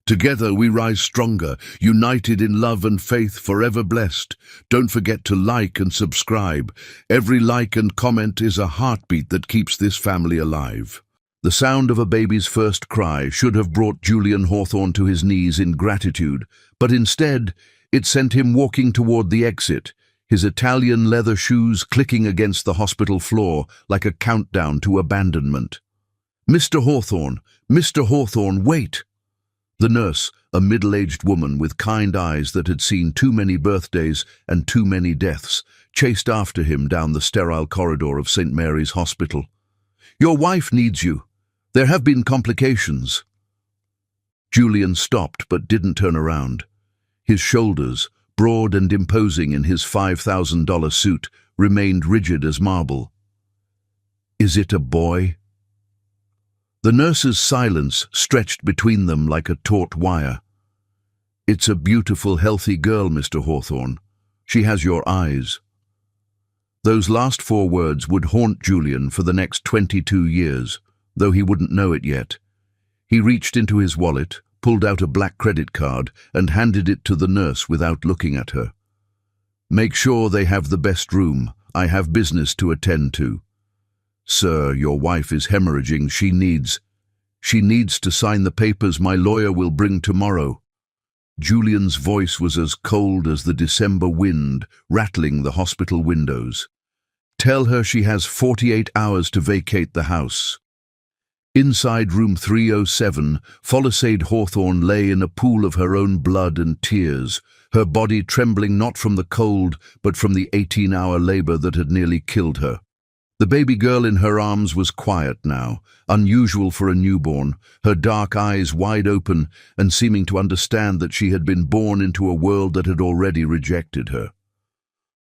Together we rise stronger, united in love and faith, forever blessed. Don't forget to like and subscribe. Every like and comment is a heartbeat that keeps this family alive. The sound of a baby's first cry should have brought Julian Hawthorne to his knees in gratitude, but instead it sent him walking toward the exit, his Italian leather shoes clicking against the hospital floor like a countdown to abandonment. Mr. Hawthorne, wait! The nurse, a middle-aged woman with kind eyes that had seen too many birthdays and too many deaths, chased after him down the sterile corridor of St. Mary's Hospital. "Your wife needs you. There have been complications." Julian stopped but didn't turn around. His shoulders, broad and imposing in his $5,000 suit, remained rigid as marble. "Is it a boy?" The nurse's silence stretched between them like a taut wire. "It's a beautiful, healthy girl, Mr. Hawthorne. She has your eyes." Those last 4 words would haunt Julian for the next 22 years, though he wouldn't know it yet. He reached into his wallet, pulled out a black credit card, and handed it to the nurse without looking at her. "Make sure they have the best room. I have business to attend to." "Sir, your wife is hemorrhaging. She needs to sign the papers my lawyer will bring tomorrow." Julian's voice was as cold as the December wind rattling the hospital windows. "Tell her she has 48 hours to vacate the house." Inside room 307, Folasade Hawthorne lay in a pool of her own blood and tears, her body trembling not from the cold but from the 18-hour labor that had nearly killed her. The baby girl in her arms was quiet now, unusual for a newborn, her dark eyes wide open and seeming to understand that she had been born into a world that had already rejected her.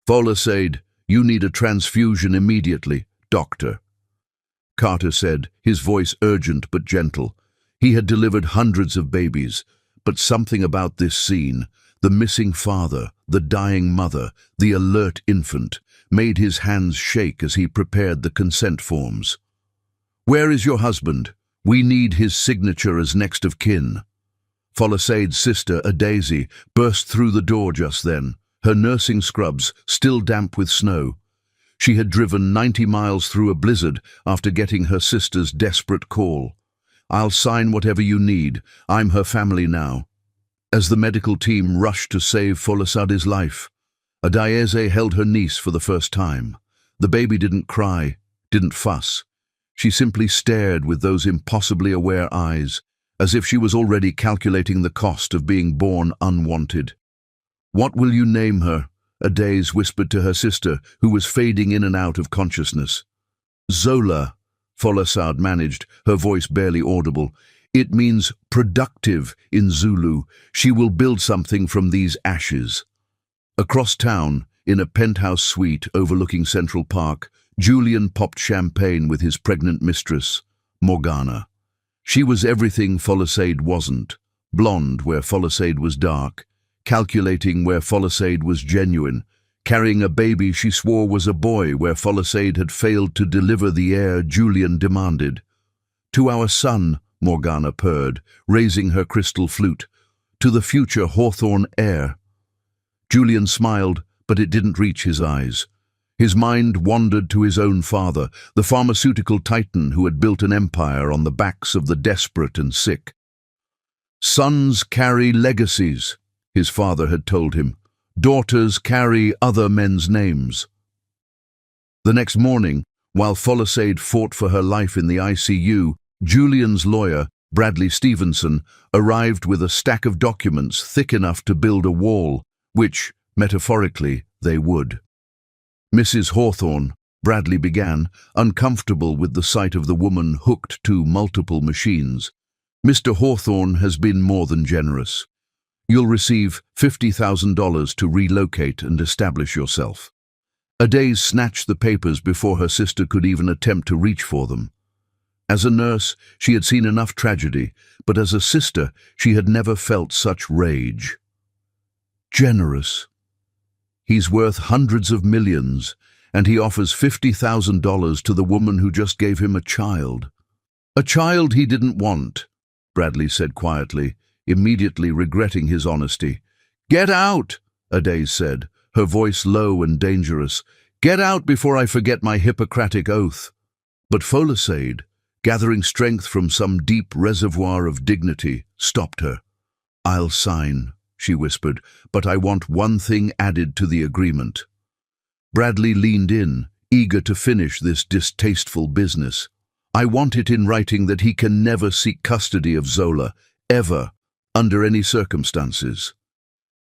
"Folasade, you need a transfusion immediately, doctor," Carter said, his voice urgent but gentle. He had delivered hundreds of babies, but something about this scene, the missing father, the dying mother, the alert infant, made his hands shake as he prepared the consent forms. "Where is your husband? We need his signature as next of kin." Folasade's sister, Daisy, burst through the door just then, her nursing scrubs still damp with snow. She had driven 90 miles through a blizzard after getting her sister's desperate call. "I'll sign whatever you need. I'm her family now." As the medical team rushed to save Folasade's life, Daisy held her niece for the first time. The baby didn't cry, didn't fuss. She simply stared with those impossibly aware eyes, as if she was already calculating the cost of being born unwanted. "What will you name her?" Daisy whispered to her sister, who was fading in and out of consciousness. "Zola," Folasade managed, her voice barely audible. "It means productive in Zulu. She will build something from these ashes." Across town, in a penthouse suite overlooking Central Park, Julian popped champagne with his pregnant mistress, Morgana. She was everything Folasade wasn't, blonde where Folasade was dark, calculating where Folasade was genuine, carrying a baby she swore was a boy where Folasade had failed to deliver the heir Julian demanded. "To our son," Morgana purred, raising her crystal flute, "to the future Hawthorne heir." Julian smiled, but it didn't reach his eyes. His mind wandered to his own father, the pharmaceutical titan who had built an empire on the backs of the desperate and sick. "Sons carry legacies," his father had told him. "Daughters carry other men's names." The next morning, while Folasade fought for her life in the ICU, Julian's lawyer, Bradley Stevenson, arrived with a stack of documents thick enough to build a wall, which, metaphorically, they would. "Mrs. Hawthorne," Bradley began, uncomfortable with the sight of the woman hooked to multiple machines, "Mr. Hawthorne has been more than generous. You'll receive $50,000 to relocate and establish yourself." Daisy snatched the papers before her sister could even attempt to reach for them. As a nurse, she had seen enough tragedy, but as a sister, she had never felt such rage. Generous. He's worth hundreds of millions, and he offers $50,000 to the woman who just gave him a child. "A child he didn't want," Bradley said quietly, immediately regretting his honesty. "Get out," Adaze said, her voice low and dangerous. "Get out before I forget my Hippocratic oath." But Folasade, gathering strength from some deep reservoir of dignity, stopped her. "I'll sign," she whispered, "but I want one thing added to the agreement." Bradley leaned in, eager to finish this distasteful business. "I want it in writing that he can never seek custody of Zola, ever, under any circumstances."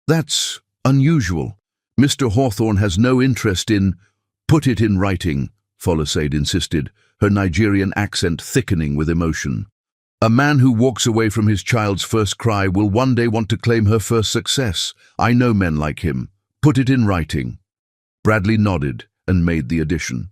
"That's unusual. Mr. Hawthorne has no interest in—" "Put it in writing," Folasade insisted, her Nigerian accent thickening with emotion. "A man who walks away from his child's first cry will one day want to claim her first success. I know men like him. Put it in writing." Bradley nodded and made the addition.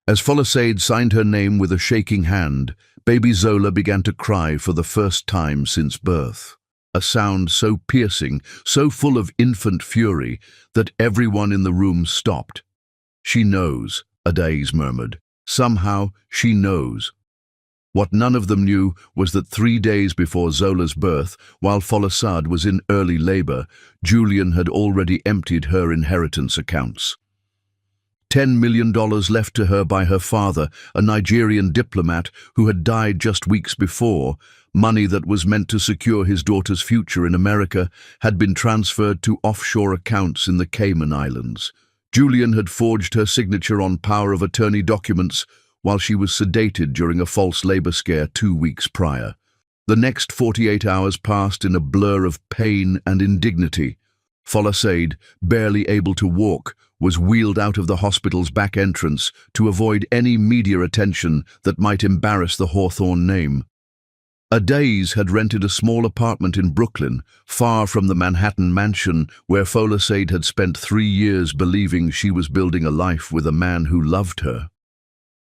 As Folasade signed her name with a shaking hand, baby Zola began to cry for the first time since birth. A sound so piercing, so full of infant fury, that everyone in the room stopped. "She knows," Adaze murmured. "Somehow she knows." What none of them knew was that 3 days before Zola's birth, while Folasade was in early labor, Julian had already emptied her inheritance accounts. $10 million left to her by her father, a Nigerian diplomat who had died just weeks before. Money that was meant to secure his daughter's future in America had been transferred to offshore accounts in the Cayman Islands. Julian had forged her signature on power of attorney documents while she was sedated during a false labor scare 2 weeks prior. The next 48 hours passed in a blur of pain and indignity. Folasade, barely able to walk, was wheeled out of the hospital's back entrance to avoid any media attention that might embarrass the Hawthorne name. Adaze had rented a small apartment in Brooklyn, far from the Manhattan mansion where Folasade had spent 3 years believing she was building a life with a man who loved her.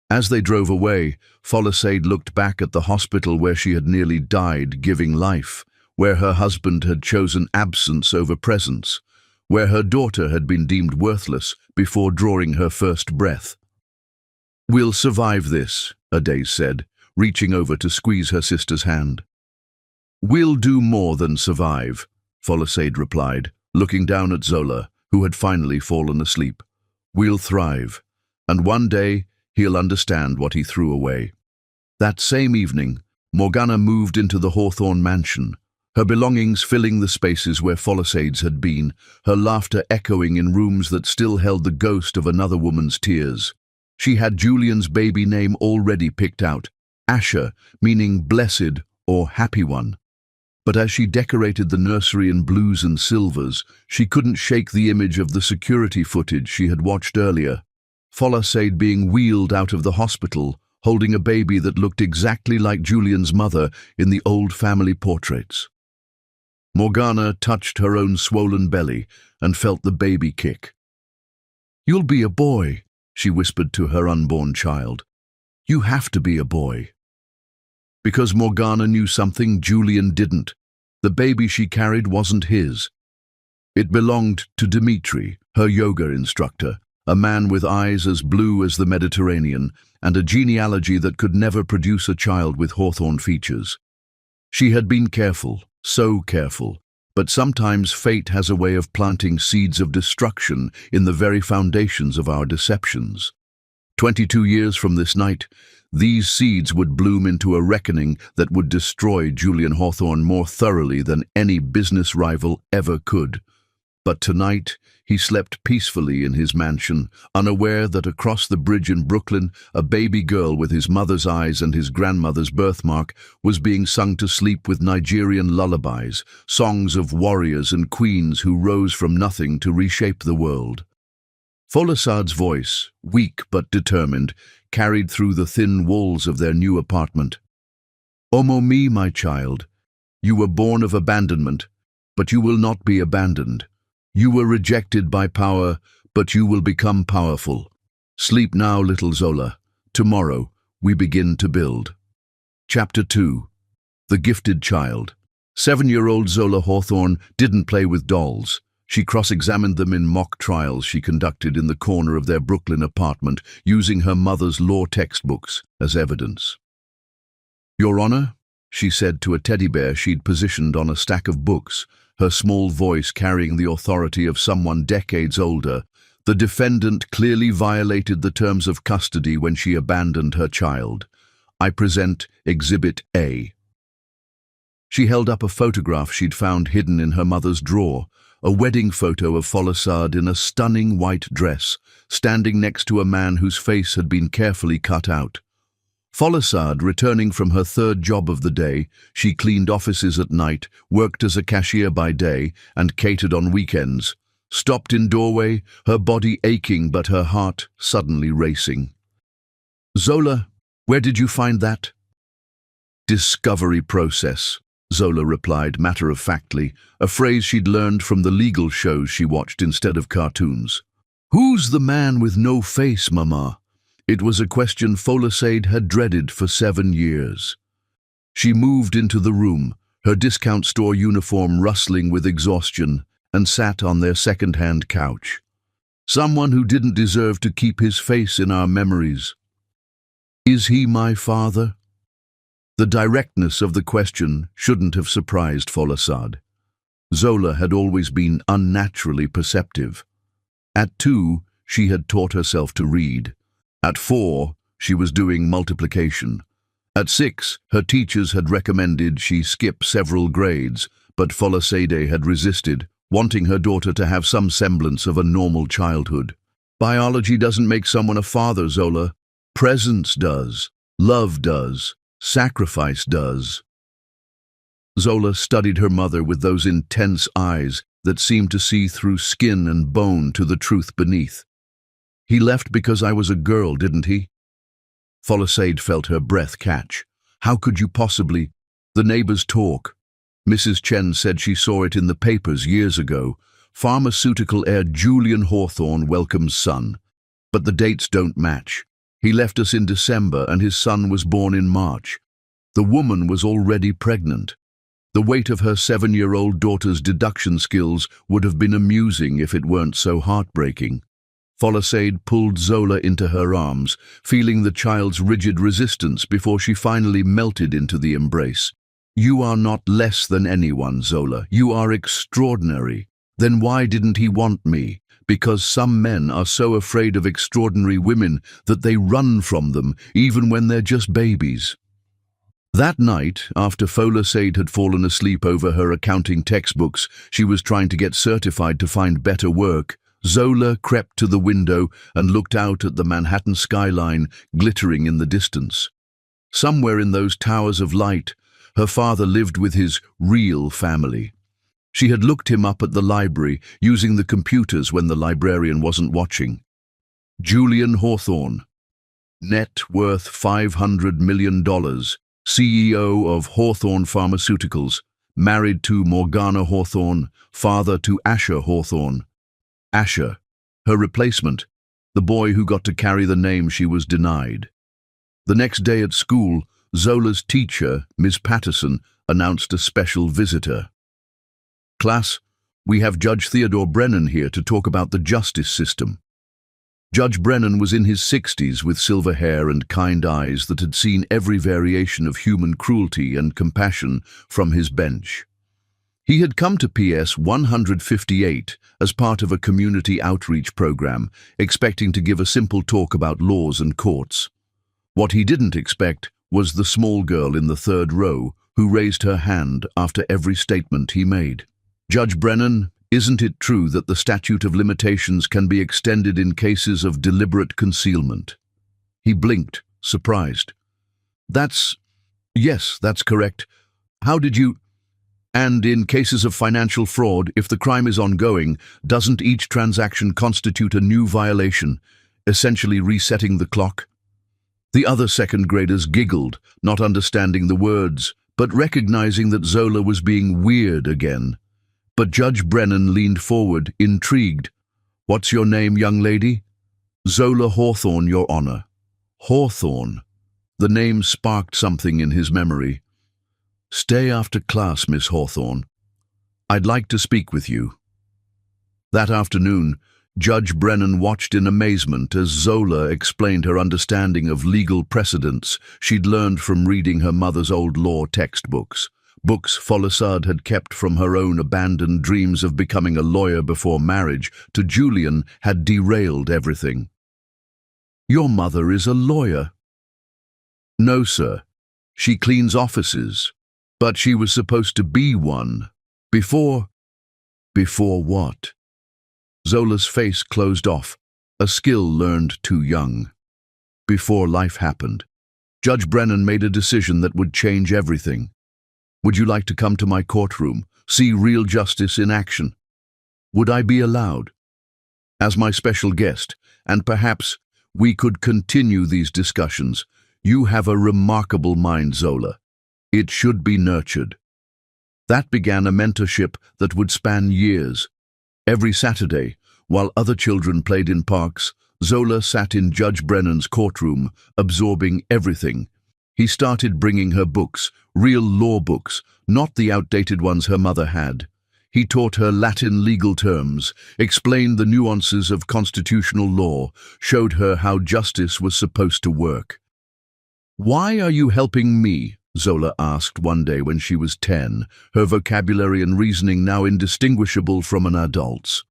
As they drove away, Folasade looked back at the hospital where she had nearly died giving life, where her husband had chosen absence over presence, where her daughter had been deemed worthless before drawing her first breath. "We'll survive this," Adaze said, reaching over to squeeze her sister's hand. "We'll do more than survive," Folasade replied, looking down at Zola, who had finally fallen asleep. "We'll thrive, and one day he'll understand what he threw away." That same evening, Morgana moved into the Hawthorne mansion, her belongings filling the spaces where Folasade's had been, her laughter echoing in rooms that still held the ghost of another woman's tears. She had Julian's baby name already picked out, Asher, meaning blessed or happy one. But as she decorated the nursery in blues and silvers, she couldn't shake the image of the security footage she had watched earlier. Folasade being wheeled out of the hospital, holding a baby that looked exactly like Julian's mother in the old family portraits. Morgana touched her own swollen belly and felt the baby kick. "You'll be a boy," she whispered to her unborn child. "You have to be a boy." Because Morgana knew something Julian didn't. The baby she carried wasn't his. It belonged to Dimitri, her yoga instructor, a man with eyes as blue as the Mediterranean and a genealogy that could never produce a child with Hawthorne features. She had been careful, so careful, but sometimes fate has a way of planting seeds of destruction in the very foundations of our deceptions. 22 years from this night, these seeds would bloom into a reckoning that would destroy Julian Hawthorne more thoroughly than any business rival ever could. But tonight, he slept peacefully in his mansion, unaware that across the bridge in Brooklyn, a baby girl with his mother's eyes and his grandmother's birthmark was being sung to sleep with Nigerian lullabies, songs of warriors and queens who rose from nothing to reshape the world. Folasade's voice, weak but determined, carried through the thin walls of their new apartment. "Omomi, my child, you were born of abandonment, but you will not be abandoned. You were rejected by power, but you will become powerful. Sleep now, little Zola. Tomorrow, we begin to build." Chapter 2. The Gifted Child. 7-year-old Zola Hawthorne didn't play with dolls. She cross-examined them in mock trials she conducted in the corner of their Brooklyn apartment, using her mother's law textbooks as evidence. "Your Honor," she said to a teddy bear she'd positioned on a stack of books, her small voice carrying the authority of someone decades older. The defendant clearly violated the terms of custody when she abandoned her child. I present Exhibit A. She held up a photograph she'd found hidden in her mother's drawer, a wedding photo of Folasade in a stunning white dress, standing next to a man whose face had been carefully cut out. Folasade, returning from her third job of the day, she cleaned offices at night, worked as a cashier by day, and catered on weekends, stopped in doorway, her body aching but her heart suddenly racing. "Zola, where did you find that?" "Discovery process," Zola replied matter-of-factly, a phrase she'd learned from the legal shows she watched instead of cartoons. "Who's the man with no face, Mama?" It was a question Folasade had dreaded for 7 years. She moved into the room, her discount store uniform rustling with exhaustion, and sat on their second-hand couch. "Someone who didn't deserve to keep his face in our memories." "Is he my father?" The directness of the question shouldn't have surprised Folasade. Zola had always been unnaturally perceptive. At 2, she had taught herself to read. At 4, she was doing multiplication. At 6, her teachers had recommended she skip several grades, but Folasade had resisted, wanting her daughter to have some semblance of a normal childhood. "Biology doesn't make someone a father, Zola. Presence does. Love does. Sacrifice does." Zola studied her mother with those intense eyes that seemed to see through skin and bone to the truth beneath. "He left because I was a girl, didn't he?" Folasade felt her breath catch. "How could you possibly—" "The neighbors talk. Mrs. Chen said she saw it in the papers years ago. Pharmaceutical heir Julian Hawthorne welcomes son. But the dates don't match. He left us in December and his son was born in March. The woman was already pregnant. The weight of her 7-year-old daughter's deduction skills would have been amusing if it weren't so heartbreaking." Folasade pulled Zola into her arms, feeling the child's rigid resistance before she finally melted into the embrace. "You are not less than anyone, Zola. You are extraordinary. Then why didn't he want me? Because some men are so afraid of extraordinary women that they run from them, even when they're just babies." That night, after Folasade had fallen asleep over her accounting textbooks, she was trying to get certified to find better work. Zola crept to the window and looked out at the Manhattan skyline glittering in the distance. Somewhere in those towers of light, her father lived with his real family. She had looked him up at the library, using the computers when the librarian wasn't watching. Julian Hawthorne, net worth $500 million, CEO of Hawthorne Pharmaceuticals, married to Morgana Hawthorne, father to Asher Hawthorne. Asher, her replacement, the boy who got to carry the name she was denied. The next day at school, Zola's teacher, Ms. Patterson, announced a special visitor. "Class, we have Judge Theodore Brennan here to talk about the justice system." Judge Brennan was in his 60s with silver hair and kind eyes that had seen every variation of human cruelty and compassion from his bench. He had come to PS 158 as part of a community outreach program, expecting to give a simple talk about laws and courts. What he didn't expect was the small girl in the third row who raised her hand after every statement he made. "Judge Brennan, isn't it true that the statute of limitations can be extended in cases of deliberate concealment?" He blinked, surprised. Yes, that's correct. How did you—" "And in cases of financial fraud, if the crime is ongoing, doesn't each transaction constitute a new violation, essentially resetting the clock?" The other second graders giggled, not understanding the words, but recognizing that Zola was being weird again. But Judge Brennan leaned forward, intrigued. "What's your name, young lady?" "Zola Hawthorne, Your Honor." Hawthorne. The name sparked something in his memory. "Stay after class, Miss Hawthorne. I'd like to speak with you." That afternoon, Judge Brennan watched in amazement as Zola explained her understanding of legal precedents she'd learned from reading her mother's old law textbooks. Books Folisade had kept from her own abandoned dreams of becoming a lawyer before marriage to Julian had derailed everything. "Your mother is a lawyer." "No, sir. She cleans offices. But she was supposed to be one. Before..." "Before what?" Zola's face closed off, a skill learned too young. "Before life happened. Judge Brennan made a decision that would change everything. Would you like to come to my courtroom, see real justice in action?" "Would I be allowed?" "As my special guest, and perhaps we could continue these discussions. You have a remarkable mind, Zola. It should be nurtured." That began a mentorship that would span years. Every Saturday, while other children played in parks, Zola sat in Judge Brennan's courtroom, absorbing everything. He started bringing her books, real law books, not the outdated ones her mother had. He taught her Latin legal terms, explained the nuances of constitutional law, showed her how justice was supposed to work. "Why are you helping me?" Zola asked one day when she was 10, her vocabulary and reasoning now indistinguishable from an adult's.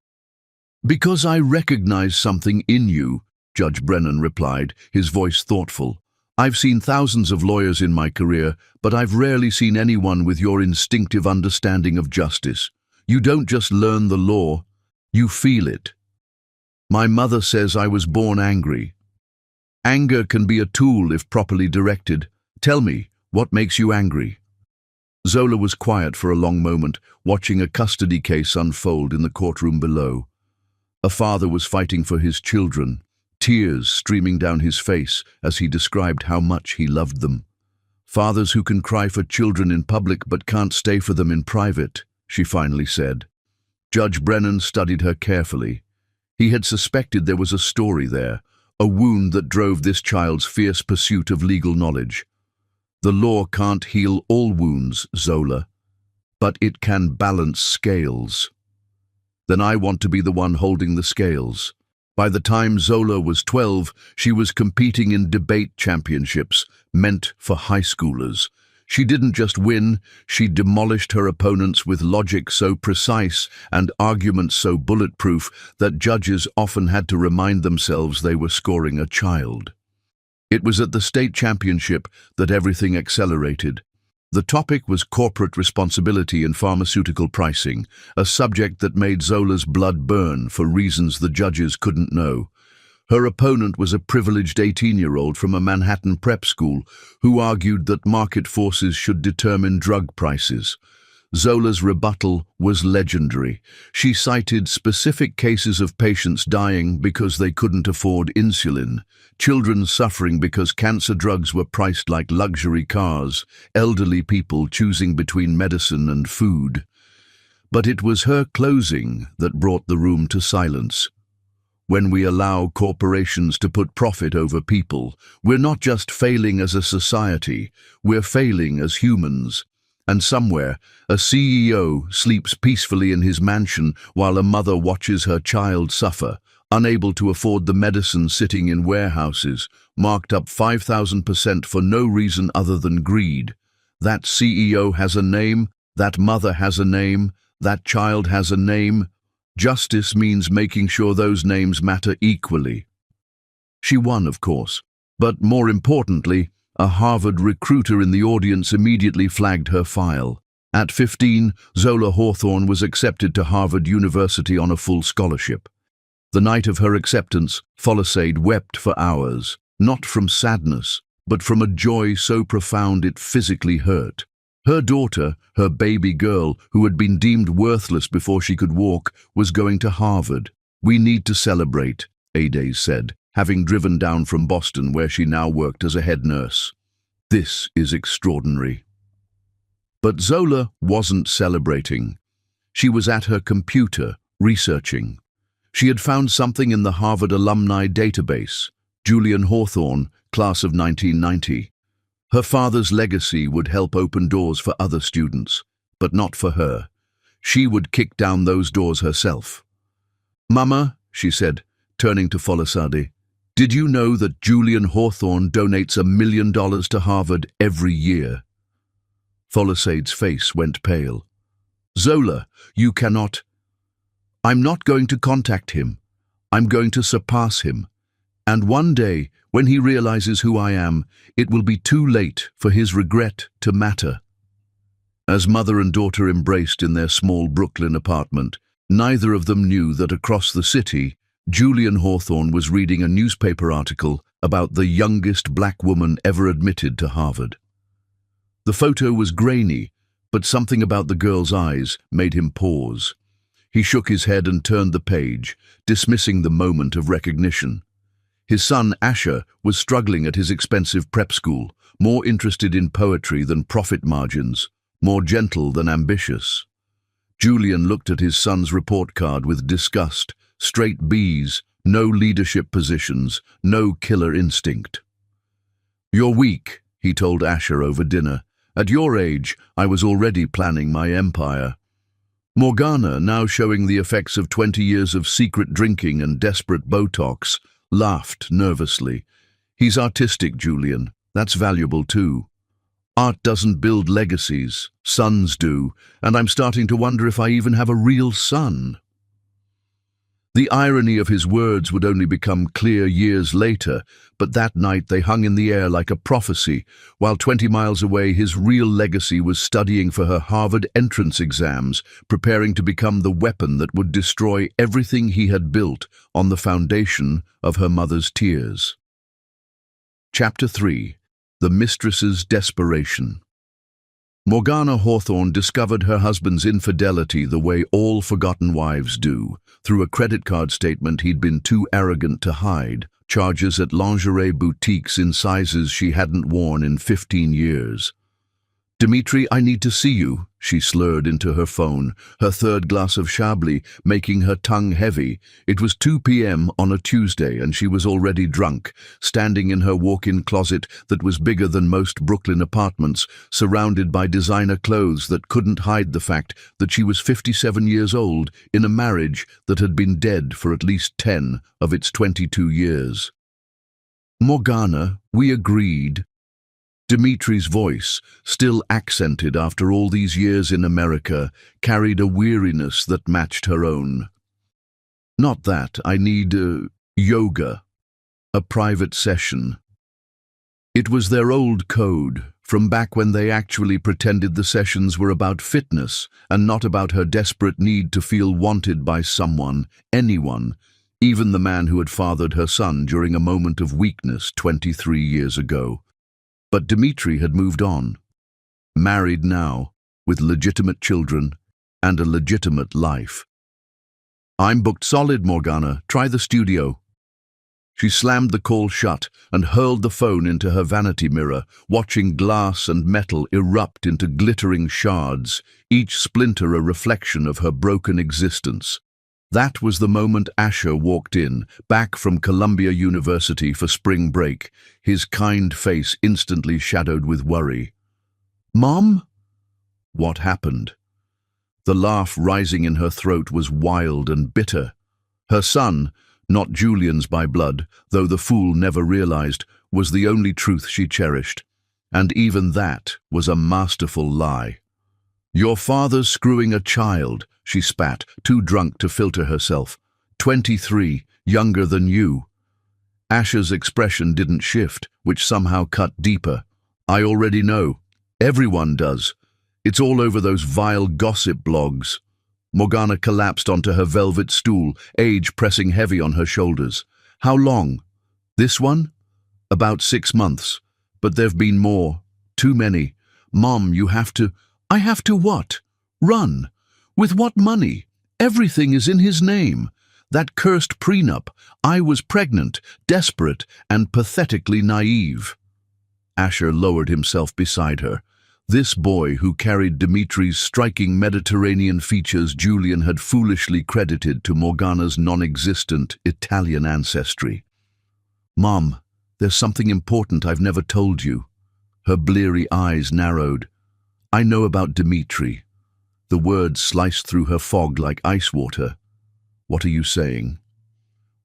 "Because I recognize something in you," Judge Brennan replied, his voice thoughtful. "I've seen thousands of lawyers in my career, but I've rarely seen anyone with your instinctive understanding of justice. You don't just learn the law, you feel it. My mother says I was born angry. Anger can be a tool if properly directed. Tell me, what makes you angry?" Zola was quiet for a long moment, watching a custody case unfold in the courtroom below. A father was fighting for his children, tears streaming down his face as he described how much he loved them. "Fathers who can cry for children in public but can't stay for them in private," she finally said. Judge Brennan studied her carefully. He had suspected there was a story there, a wound that drove this child's fierce pursuit of legal knowledge. "The law can't heal all wounds, Zola, but it can balance scales." "Then I want to be the one holding the scales." By the time Zola was 12, she was competing in debate championships meant for high schoolers. She didn't just win, she demolished her opponents with logic so precise and arguments so bulletproof that judges often had to remind themselves they were scoring a child. It was at the state championship that everything accelerated. The topic was corporate responsibility in pharmaceutical pricing, a subject that made Zola's blood burn for reasons the judges couldn't know. Her opponent was a privileged 18-year-old from a Manhattan prep school who argued that market forces should determine drug prices. Zola's rebuttal was legendary. She cited specific cases of patients dying because they couldn't afford insulin, children suffering because cancer drugs were priced like luxury cars, elderly people choosing between medicine and food. But it was her closing that brought the room to silence. When we allow corporations to put profit over people, we're not just failing as a society, we're failing as humans. And somewhere, a CEO sleeps peacefully in his mansion while a mother watches her child suffer, unable to afford the medicine sitting in warehouses, marked up 5,000% for no reason other than greed. That CEO has a name, that mother has a name, that child has a name. Justice means making sure those names matter equally. She won, of course, but more importantly, a Harvard recruiter in the audience immediately flagged her file. At 15, Zola Hawthorne was accepted to Harvard University on a full scholarship. The night of her acceptance, Folisade wept for hours, not from sadness, but from a joy so profound it physically hurt. Her daughter, her baby girl, who had been deemed worthless before she could walk, was going to Harvard. "We need to celebrate," Ade said, having driven down from Boston where she now worked as a head nurse. "This is extraordinary." But Zola wasn't celebrating. She was at her computer, researching. She had found something in the Harvard alumni database, Julian Hawthorne, class of 1990. Her father's legacy would help open doors for other students, but not for her. She would kick down those doors herself. "Mama," she said, turning to Folasade. Did you know that Julian Hawthorne donates $1 million to Harvard every year? Folasade's face went pale. Zola, you cannot. I'm not going to contact him. I'm going to surpass him. And one day, when he realizes who I am, it will be too late for his regret to matter. As mother and daughter embraced in their small Brooklyn apartment, neither of them knew that across the city, Julian Hawthorne was reading a newspaper article about the youngest black woman ever admitted to Harvard. The photo was grainy, but something about the girl's eyes made him pause. He shook his head and turned the page, dismissing the moment of recognition. His son, Asher, was struggling at his expensive prep school, more interested in poetry than profit margins, more gentle than ambitious. Julian looked at his son's report card with disgust. Straight B's, no leadership positions, no killer instinct. You're weak, he told Asher over dinner. At your age, I was already planning my empire. Morgana, now showing the effects of 20 years of secret drinking and desperate Botox, laughed nervously. He's artistic, Julian. That's valuable too. Art doesn't build legacies, sons do, and I'm starting to wonder if I even have a real son. The irony of his words would only become clear years later, but that night they hung in the air like a prophecy, while 20 miles away his real legacy was studying for her Harvard entrance exams, preparing to become the weapon that would destroy everything he had built on the foundation of her mother's tears. Chapter 3. The Mistress's Desperation. Morgana Hawthorne discovered her husband's infidelity the way all forgotten wives do, through a credit card statement he'd been too arrogant to hide, charges at lingerie boutiques in sizes she hadn't worn in 15 years. Dimitri, I need to see you, she slurred into her phone, her third glass of Chablis making her tongue heavy. It was 2 p.m. on a Tuesday and she was already drunk, standing in her walk-in closet that was bigger than most Brooklyn apartments, surrounded by designer clothes that couldn't hide the fact that she was 57 years old in a marriage that had been dead for at least 10 of its 22 years. Morgana, we agreed. Dimitri's voice, still accented after all these years in America, carried a weariness that matched her own. Not that, I need yoga, a private session. It was their old code, from back when they actually pretended the sessions were about fitness and not about her desperate need to feel wanted by someone, anyone, even the man who had fathered her son during a moment of weakness 23 years ago. But Dimitri had moved on, married now, with legitimate children and a legitimate life. I'm booked solid, Morgana. Try the studio. She slammed the call shut and hurled the phone into her vanity mirror, watching glass and metal erupt into glittering shards, each splinter a reflection of her broken existence. That was the moment Asher walked in, back from Columbia University for spring break, his kind face instantly shadowed with worry. Mom? What happened? The laugh rising in her throat was wild and bitter. Her son, not Julian's by blood, though the fool never realized, was the only truth she cherished. And even that was a masterful lie. Your father's screwing a child, she spat, too drunk to filter herself. 23, younger than you. Asher's expression didn't shift, which somehow cut deeper. I already know. Everyone does. It's all over those vile gossip blogs. Morgana collapsed onto her velvet stool, age pressing heavy on her shoulders. How long? This one? About 6 months. But there've been more. Too many. Mom, you have to... I have to what? Run. With what money? Everything is in his name. That cursed prenup. I was pregnant, desperate, and pathetically naive. Asher lowered himself beside her. This boy who carried Dimitri's striking Mediterranean features Julian had foolishly credited to Morgana's non-existent Italian ancestry. Mom, there's something important I've never told you. Her bleary eyes narrowed. I know about Dimitri. The words sliced through her fog like ice water. What are you saying?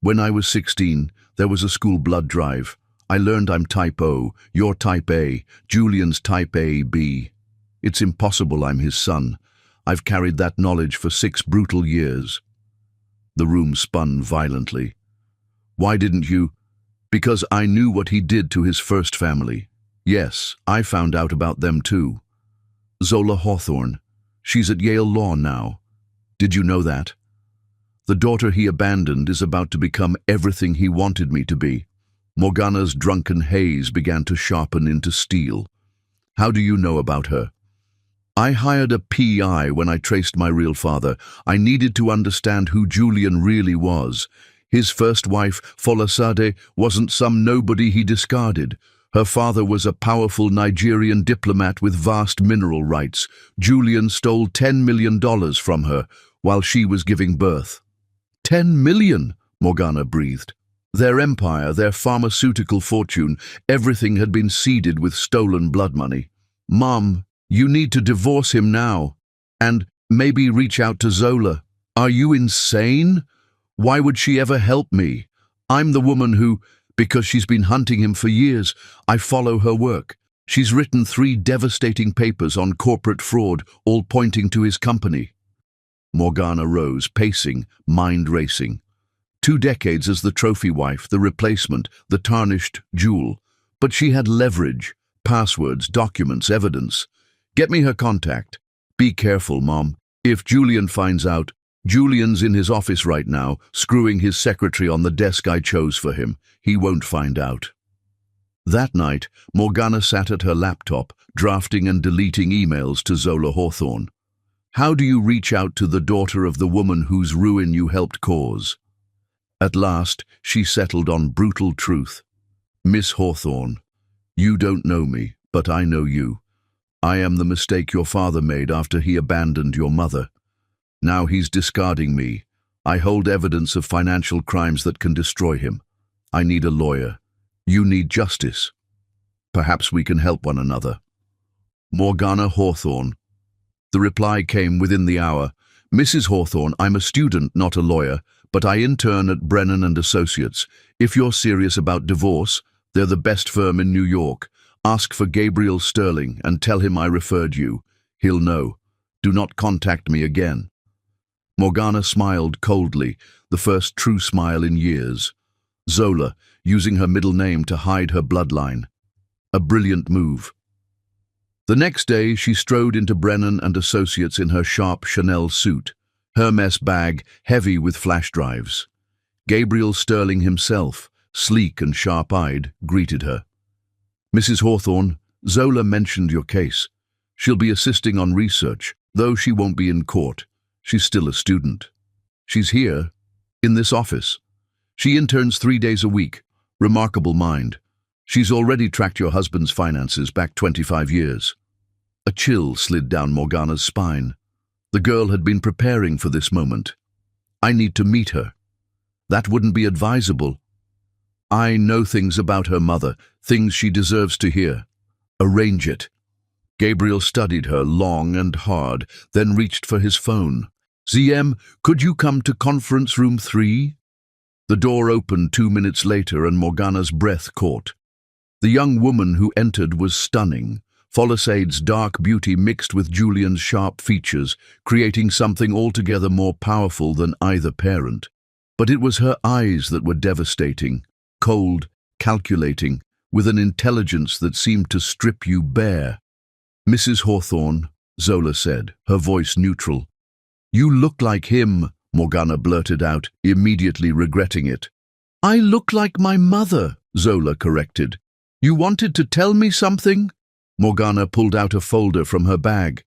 When I was 16, there was a school blood drive. I learned I'm type O, you're type A, Julian's type AB. It's impossible I'm his son. I've carried that knowledge for 6 brutal years. The room spun violently. Why didn't you? Because I knew what he did to his first family. Yes, I found out about them too. Zola Hawthorne. She's at Yale Law now. Did you know that? The daughter he abandoned is about to become everything he wanted me to be. Morgana's drunken haze began to sharpen into steel. How do you know about her? I hired a PI when I traced my real father. I needed to understand who Julian really was. His first wife, Folasade, wasn't some nobody he discarded. Her father was a powerful Nigerian diplomat with vast mineral rights. Julian stole $10 million from her while she was giving birth. 10 million, Morgana breathed. Their empire, their pharmaceutical fortune, everything had been seeded with stolen blood money. Mom, you need to divorce him now. And maybe reach out to Zola. Are you insane? Why would she ever help me? I'm the woman who, because she's been hunting him for years, I follow her work. She's written 3 devastating papers on corporate fraud, all pointing to his company. Morgana rose, pacing, mind racing. 2 decades as the trophy wife, the replacement, the tarnished jewel. But she had leverage, passwords, documents, evidence. Get me her contact. Be careful, Mom. If Julian finds out, Julian's in his office right now, screwing his secretary on the desk I chose for him. He won't find out. That night, Morgana sat at her laptop, drafting and deleting emails to Zola Hawthorne. How do you reach out to the daughter of the woman whose ruin you helped cause? At last, she settled on brutal truth. Miss Hawthorne, you don't know me, but I know you. I am the mistake your father made after he abandoned your mother. Now he's discarding me. I hold evidence of financial crimes that can destroy him. I need a lawyer. You need justice. Perhaps we can help one another. Morgana Hawthorne. The reply came within the hour. Mrs. Hawthorne, I'm a student, not a lawyer, but I intern at Brennan and Associates. If you're serious about divorce, they're the best firm in New York. Ask for Gabriel Sterling and tell him I referred you. He'll know. Do not contact me again. Morgana smiled coldly, the first true smile in years. Zola, using her middle name to hide her bloodline. A brilliant move. The next day, she strode into Brennan and Associates in her sharp Chanel suit, Hermes bag heavy with flash drives. Gabriel Sterling himself, sleek and sharp-eyed, greeted her. Mrs. Hawthorne, Zola mentioned your case. She'll be assisting on research, though she won't be in court. She's still a student. She's here, in this office. She interns 3 days a week. Remarkable mind. She's already tracked your husband's finances back 25 years. A chill slid down Morgana's spine. The girl had been preparing for this moment. I need to meet her. That wouldn't be advisable. I know things about her mother, things she deserves to hear. Arrange it. Gabriel studied her long and hard, then reached for his phone. ZM, could you come to conference room 3? The door opened 2 minutes later and Morgana's breath caught. The young woman who entered was stunning. Folasade's dark beauty mixed with Julian's sharp features, creating something altogether more powerful than either parent. But it was her eyes that were devastating, cold, calculating, with an intelligence that seemed to strip you bare. Mrs. Hawthorne, Zola said, her voice neutral. You look like him, Morgana blurted out, immediately regretting it. I look like my mother, Zola corrected. You wanted to tell me something? Morgana pulled out a folder from her bag.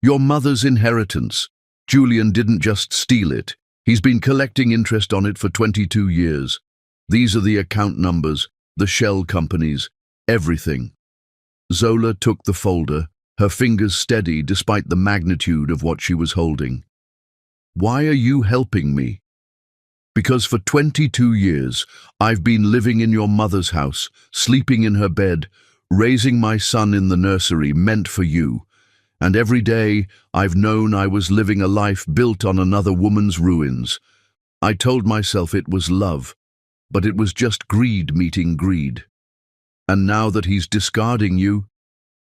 Your mother's inheritance. Julian didn't just steal it. He's been collecting interest on it for 22 years. These are the account numbers, the shell companies, everything. Zola took the folder, her fingers steady despite the magnitude of what she was holding. Why are you helping me? Because for 22 years, I've been living in your mother's house, sleeping in her bed, raising my son in the nursery meant for you. And every day, I've known I was living a life built on another woman's ruins. I told myself it was love, but it was just greed meeting greed. And now that he's discarding you,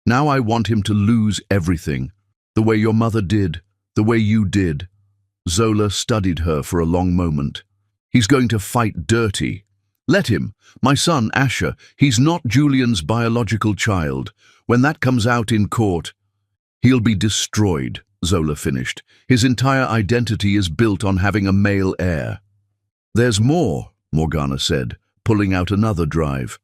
now I want him to lose everything, the way your mother did, the way you did. Zola studied her for a long moment. He's going to fight dirty. Let him. My son, Asher, he's not Julian's biological child. When that comes out in court, he'll be destroyed, Zola finished. His entire identity is built on having a male heir. There's more, Morgana said, pulling out another drive.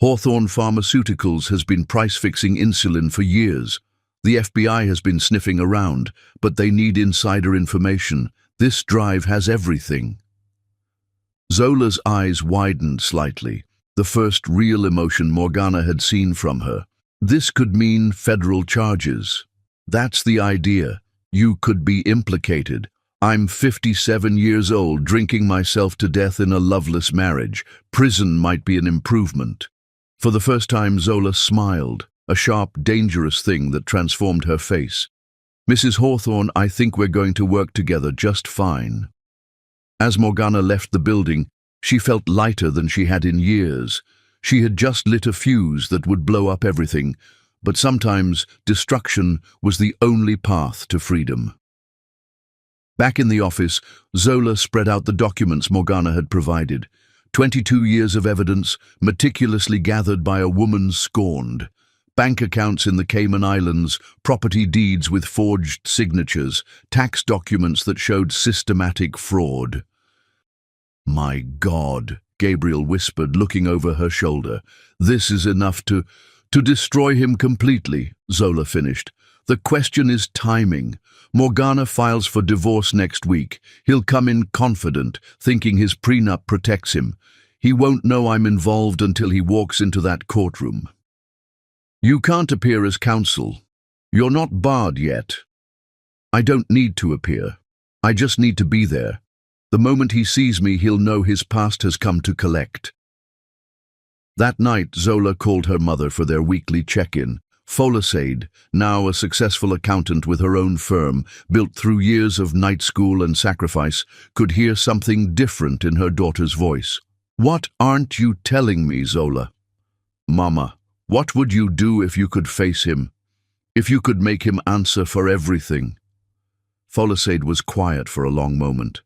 Hawthorne Pharmaceuticals has been price-fixing insulin for years. The FBI has been sniffing around, but they need insider information. This drive has everything. Zola's eyes widened slightly, the first real emotion Morgana had seen from her. This could mean federal charges. That's the idea. You could be implicated. I'm 57 years old, drinking myself to death in a loveless marriage. Prison might be an improvement. For the first time, Zola smiled, a sharp, dangerous thing that transformed her face. Mrs. Hawthorne, I think we're going to work together just fine. As Morgana left the building, she felt lighter than she had in years. She had just lit a fuse that would blow up everything, but sometimes destruction was the only path to freedom. Back in the office, Zola spread out the documents Morgana had provided. 22 years of evidence, meticulously gathered by a woman scorned. Bank accounts in the Cayman Islands, property deeds with forged signatures, tax documents that showed systematic fraud. My God, Gabriel whispered, looking over her shoulder. This is enough to destroy him completely, Zola finished. The question is timing. Morgana files for divorce next week. He'll come in confident, thinking his prenup protects him. He won't know I'm involved until he walks into that courtroom. You can't appear as counsel. You're not barred yet. I don't need to appear. I just need to be there. The moment he sees me, he'll know his past has come to collect. That night, Zola called her mother for their weekly check-in. Folasade, now a successful accountant with her own firm, built through years of night school and sacrifice, could hear something different in her daughter's voice. What aren't you telling me, Zola? Mama, what would you do if you could face him? If you could make him answer for everything? Folasade was quiet for a long moment.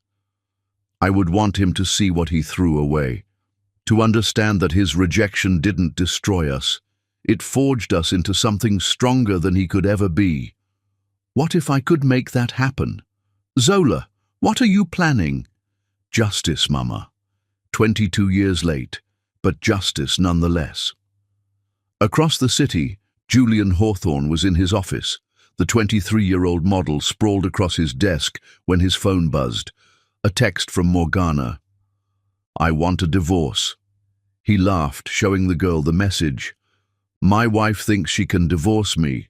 I would want him to see what he threw away, to understand that his rejection didn't destroy us. It forged us into something stronger than he could ever be. What if I could make that happen? Zola, what are you planning? Justice, Mama. 22 years late, but justice nonetheless. Across the city, Julian Hawthorne was in his office. The 23-year-old model sprawled across his desk when his phone buzzed. A text from Morgana. I want a divorce. He laughed, showing the girl the message. My wife thinks she can divorce me.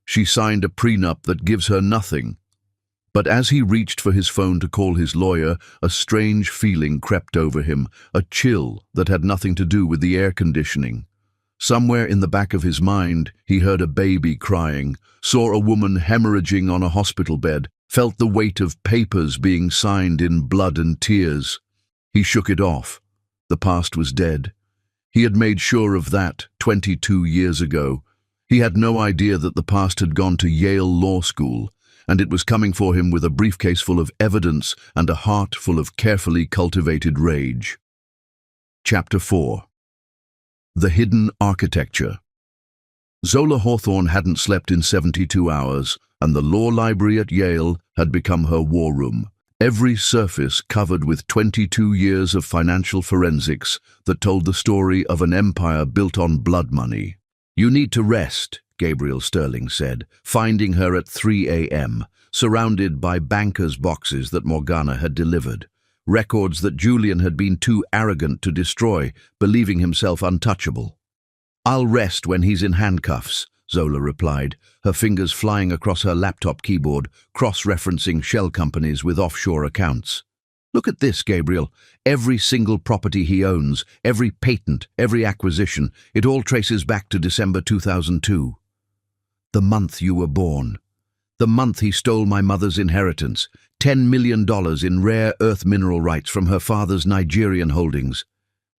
She signed a prenup that gives her nothing. But as he reached for his phone to call his lawyer, a strange feeling crept over him, a chill that had nothing to do with the air conditioning. Somewhere in the back of his mind, he heard a baby crying, saw a woman hemorrhaging on a hospital bed, felt the weight of papers being signed in blood and tears. He shook it off. The past was dead. He had made sure of that 22 years ago. He had no idea that the past had gone to Yale Law School, and it was coming for him with a briefcase full of evidence and a heart full of carefully cultivated rage. Chapter 4. The Hidden Architecture. Zola Hawthorne hadn't slept in 72 hours, and the law library at Yale had become her war room. Every surface covered with 22 years of financial forensics that told the story of an empire built on blood money. You need to rest, Gabriel Sterling said, finding her at 3 a.m., surrounded by bankers' boxes that Morgana had delivered, records that Julian had been too arrogant to destroy, believing himself untouchable. I'll rest when he's in handcuffs, Zola replied, her fingers flying across her laptop keyboard, cross-referencing shell companies with offshore accounts. Look at this, Gabriel. Every single property he owns, every patent, every acquisition, it all traces back to December 2002. The month you were born. The month he stole my mother's inheritance. $10 million in rare earth mineral rights from her father's Nigerian holdings.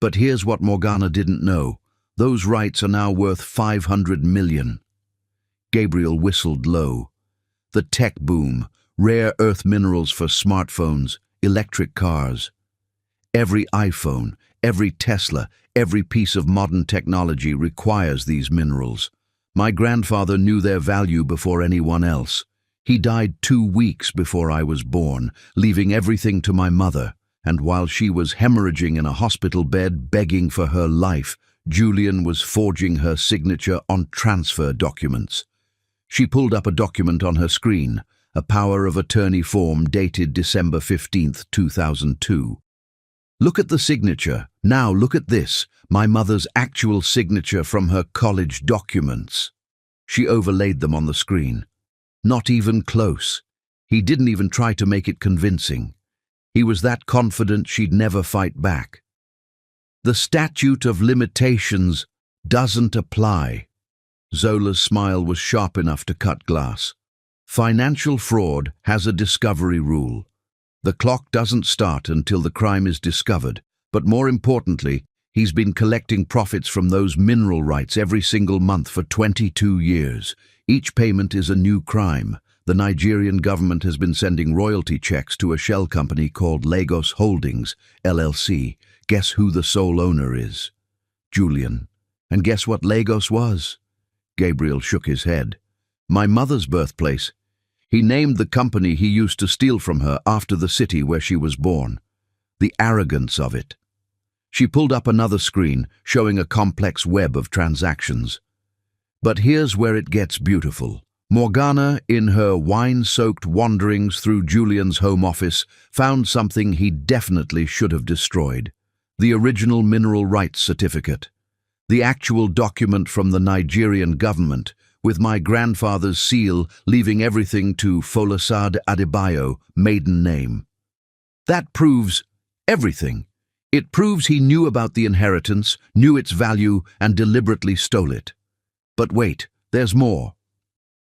But here's what Morgana didn't know. Those rights are now worth $500 million. Gabriel whistled low. The tech boom, rare earth minerals for smartphones, electric cars. Every iPhone, every Tesla, every piece of modern technology requires these minerals. My grandfather knew their value before anyone else. He died 2 weeks before I was born, leaving everything to my mother, and while she was hemorrhaging in a hospital bed begging for her life, Julian was forging her signature on transfer documents. She pulled up a document on her screen, a power of attorney form dated December 15th, 2002. Look at the signature. Now look at this, my mother's actual signature from her college documents. She overlaid them on the screen. Not even close. He didn't even try to make it convincing. He was that confident she'd never fight back. The statute of limitations doesn't apply. Zola's smile was sharp enough to cut glass. Financial fraud has a discovery rule. The clock doesn't start until the crime is discovered, but more importantly, he's been collecting profits from those mineral rights every single month for 22 years. Each payment is a new crime. The Nigerian government has been sending royalty checks to a shell company called Lagos Holdings, LLC. Guess who the sole owner is? Julian. And guess what Lagos was? Gabriel shook his head. My mother's birthplace. He named the company he used to steal from her after the city where she was born. The arrogance of it. She pulled up another screen, showing a complex web of transactions. But here's where it gets beautiful. Morgana, in her wine-soaked wanderings through Julian's home office, found something he definitely should have destroyed. The original mineral rights certificate. The actual document from the Nigerian government, with my grandfather's seal leaving everything to Folasade Adebayo, maiden name. That proves everything. It proves he knew about the inheritance, knew its value, and deliberately stole it. But wait, there's more.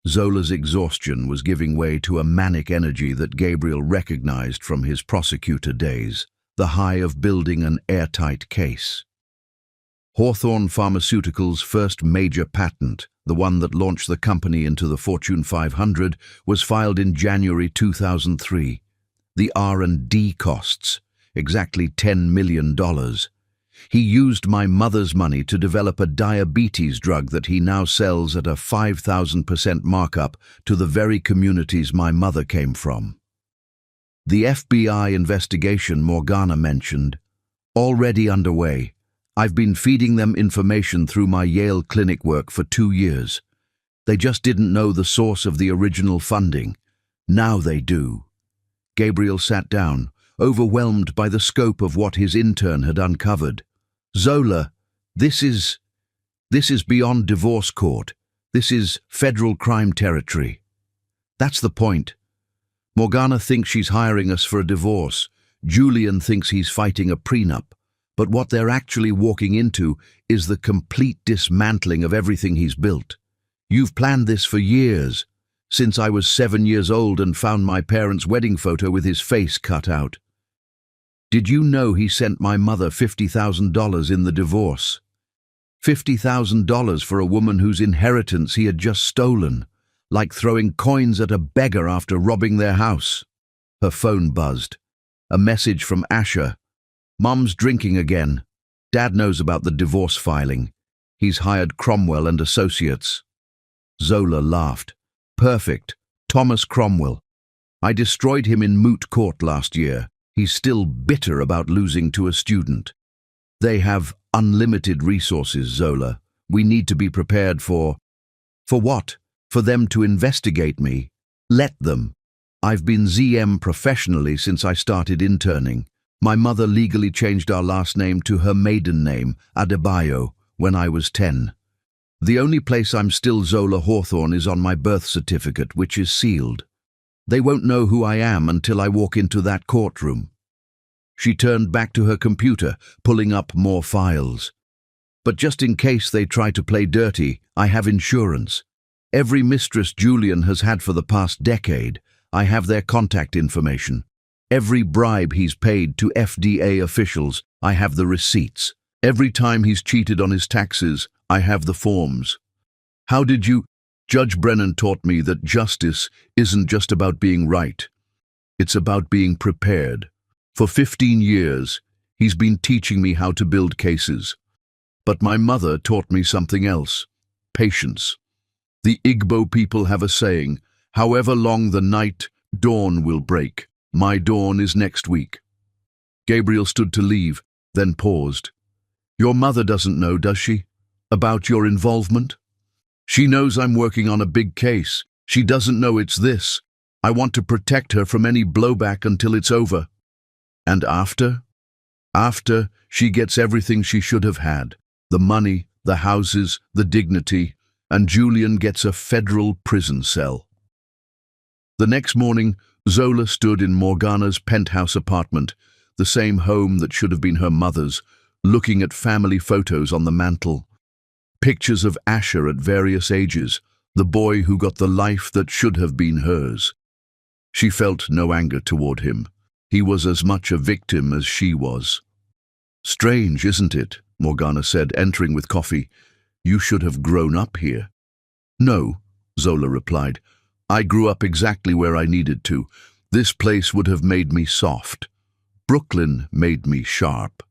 Zola's exhaustion was giving way to a manic energy that Gabriel recognized from his prosecutor days, the high of building an airtight case. Hawthorne Pharmaceuticals' first major patent, the one that launched the company into the Fortune 500, was filed in January 2003. The R&D costs, exactly $10 million. He used my mother's money to develop a diabetes drug that he now sells at a 5,000% markup to the very communities my mother came from. The FBI investigation Morgana mentioned, already underway. I've been feeding them information through my Yale clinic work for 2 years. They just didn't know the source of the original funding. Now they do. Gabriel sat down, overwhelmed by the scope of what his intern had uncovered. Zola, this is beyond divorce court. This is federal crime territory. That's the point. Morgana thinks she's hiring us for a divorce. Julian thinks he's fighting a prenup. But what they're actually walking into is the complete dismantling of everything he's built. You've planned this for years, since I was 7 years old and found my parents' wedding photo with his face cut out. Did you know he sent my mother $50,000 in the divorce? $50,000 for a woman whose inheritance he had just stolen, like throwing coins at a beggar after robbing their house. Her phone buzzed. A message from Asher. Mum's drinking again. Dad knows about the divorce filing. He's hired Cromwell and Associates. Zola laughed. Perfect. Thomas Cromwell. I destroyed him in moot court last year. He's still bitter about losing to a student. They have unlimited resources, Zola. We need to be prepared for what? For them to investigate me. Let them. I've been ZM professionally since I started interning. My mother legally changed our last name to her maiden name, Adebayo, when I was 10. The only place I'm still Zola Hawthorne is on my birth certificate, which is sealed. They won't know who I am until I walk into that courtroom. She turned back to her computer, pulling up more files. But just in case they try to play dirty, I have insurance. Every mistress Julian has had for the past decade, I have their contact information. Every bribe he's paid to FDA officials, I have the receipts. Every time he's cheated on his taxes, I have the forms. How did you... Judge Brennan taught me that justice isn't just about being right. It's about being prepared. For 15 years, he's been teaching me how to build cases. But my mother taught me something else. Patience. The Igbo people have a saying, however long the night, dawn will break. My dawn is next week. Gabriel stood to leave, then paused. Your mother doesn't know, does she? About your involvement? She knows I'm working on a big case. She doesn't know it's this. I want to protect her from any blowback until it's over. And after? After, she gets everything she should have had. The money, the houses, the dignity, and Julian gets a federal prison cell. The next morning, Zola stood in Morgana's penthouse apartment, the same home that should have been her mother's, looking at family photos on the mantel. Pictures of Asher at various ages, the boy who got the life that should have been hers. She felt no anger toward him. He was as much a victim as she was. Strange, isn't it? Morgana said, entering with coffee. You should have grown up here. No, Zola replied. I grew up exactly where I needed to. This place would have made me soft. Brooklyn made me sharp.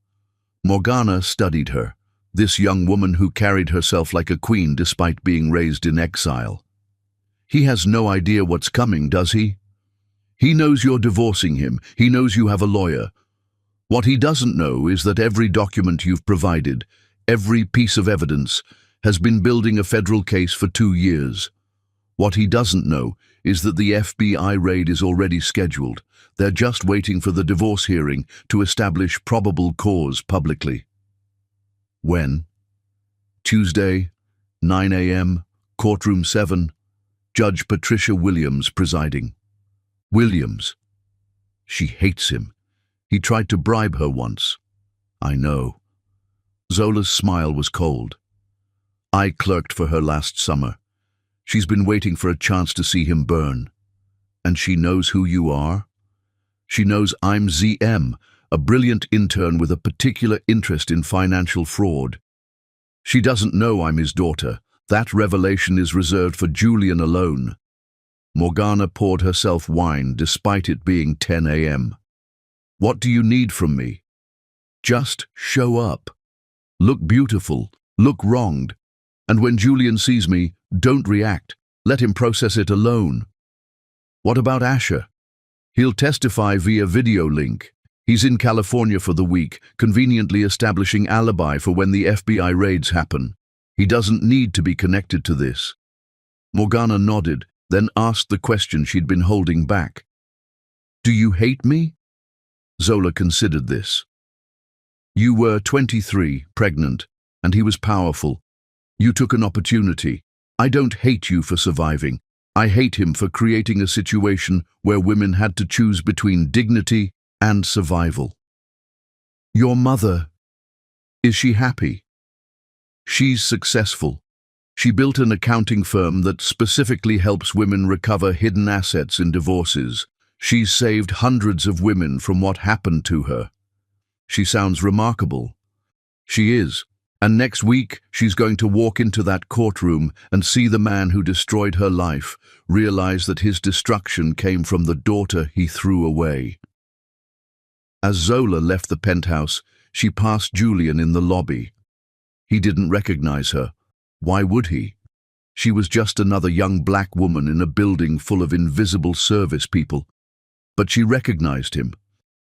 Morgana studied her, this young woman who carried herself like a queen despite being raised in exile. He has no idea what's coming, does he? He knows you're divorcing him. He knows you have a lawyer. What he doesn't know is that every document you've provided, every piece of evidence, has been building a federal case for 2 years. What he doesn't know is that the FBI raid is already scheduled. They're just waiting for the divorce hearing to establish probable cause publicly. When? Tuesday, 9 a.m., courtroom 7, Judge Patricia Williams presiding. Williams. She hates him. He tried to bribe her once. I know. Zola's smile was cold. I clerked for her last summer. She's been waiting for a chance to see him burn. And she knows who you are? She knows I'm ZM, a brilliant intern with a particular interest in financial fraud. She doesn't know I'm his daughter. That revelation is reserved for Julian alone. Morgana poured herself wine despite it being 10 a.m. What do you need from me? Just show up. Look beautiful, look wronged. And when Julian sees me, don't react. Let him process it alone. What about Asher? He'll testify via video link. He's in California for the week, conveniently establishing alibi for when the FBI raids happen. He doesn't need to be connected to this. Morgana nodded, then asked the question she'd been holding back. Do you hate me? Zola considered this. You were 23, pregnant, and he was powerful. You took an opportunity. I don't hate you for surviving. I hate him for creating a situation where women had to choose between dignity and survival. Your mother, is she happy? She's successful. She built an accounting firm that specifically helps women recover hidden assets in divorces. She's saved hundreds of women from what happened to her. She sounds remarkable. She is. And next week, she's going to walk into that courtroom and see the man who destroyed her life realize that his destruction came from the daughter he threw away. As Zola left the penthouse, she passed Julian in the lobby. He didn't recognize her. Why would he? She was just another young black woman in a building full of invisible service people. But she recognized him.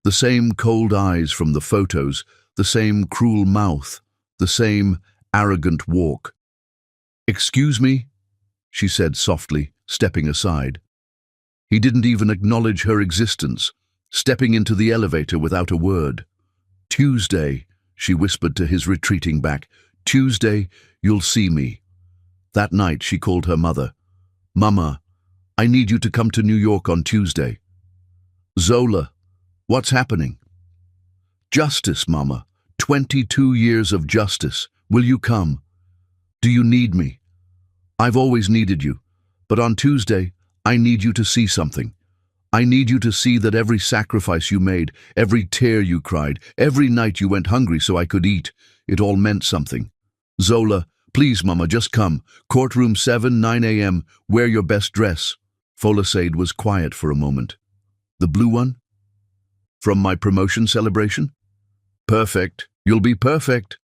The same cold eyes from the photos, the same cruel mouth, the same arrogant walk. Excuse me, she said softly, stepping aside. He didn't even acknowledge her existence, stepping into the elevator without a word. Tuesday, she whispered to his retreating back. Tuesday, you'll see me. That night she called her mother. Mama, I need you to come to New York on Tuesday. Zola, what's happening? Justice, Mama. 22 years of justice. Will you come? Do you need me? I've always needed you, but on Tuesday, I need you to see something. I need you to see that every sacrifice you made, every tear you cried, every night you went hungry so I could eat, it all meant something. Zola, please, Mama, just come. Courtroom 7, 9 a.m. Wear your best dress. Folasade was quiet for a moment. The blue one? From my promotion celebration? Perfect. You'll be perfect.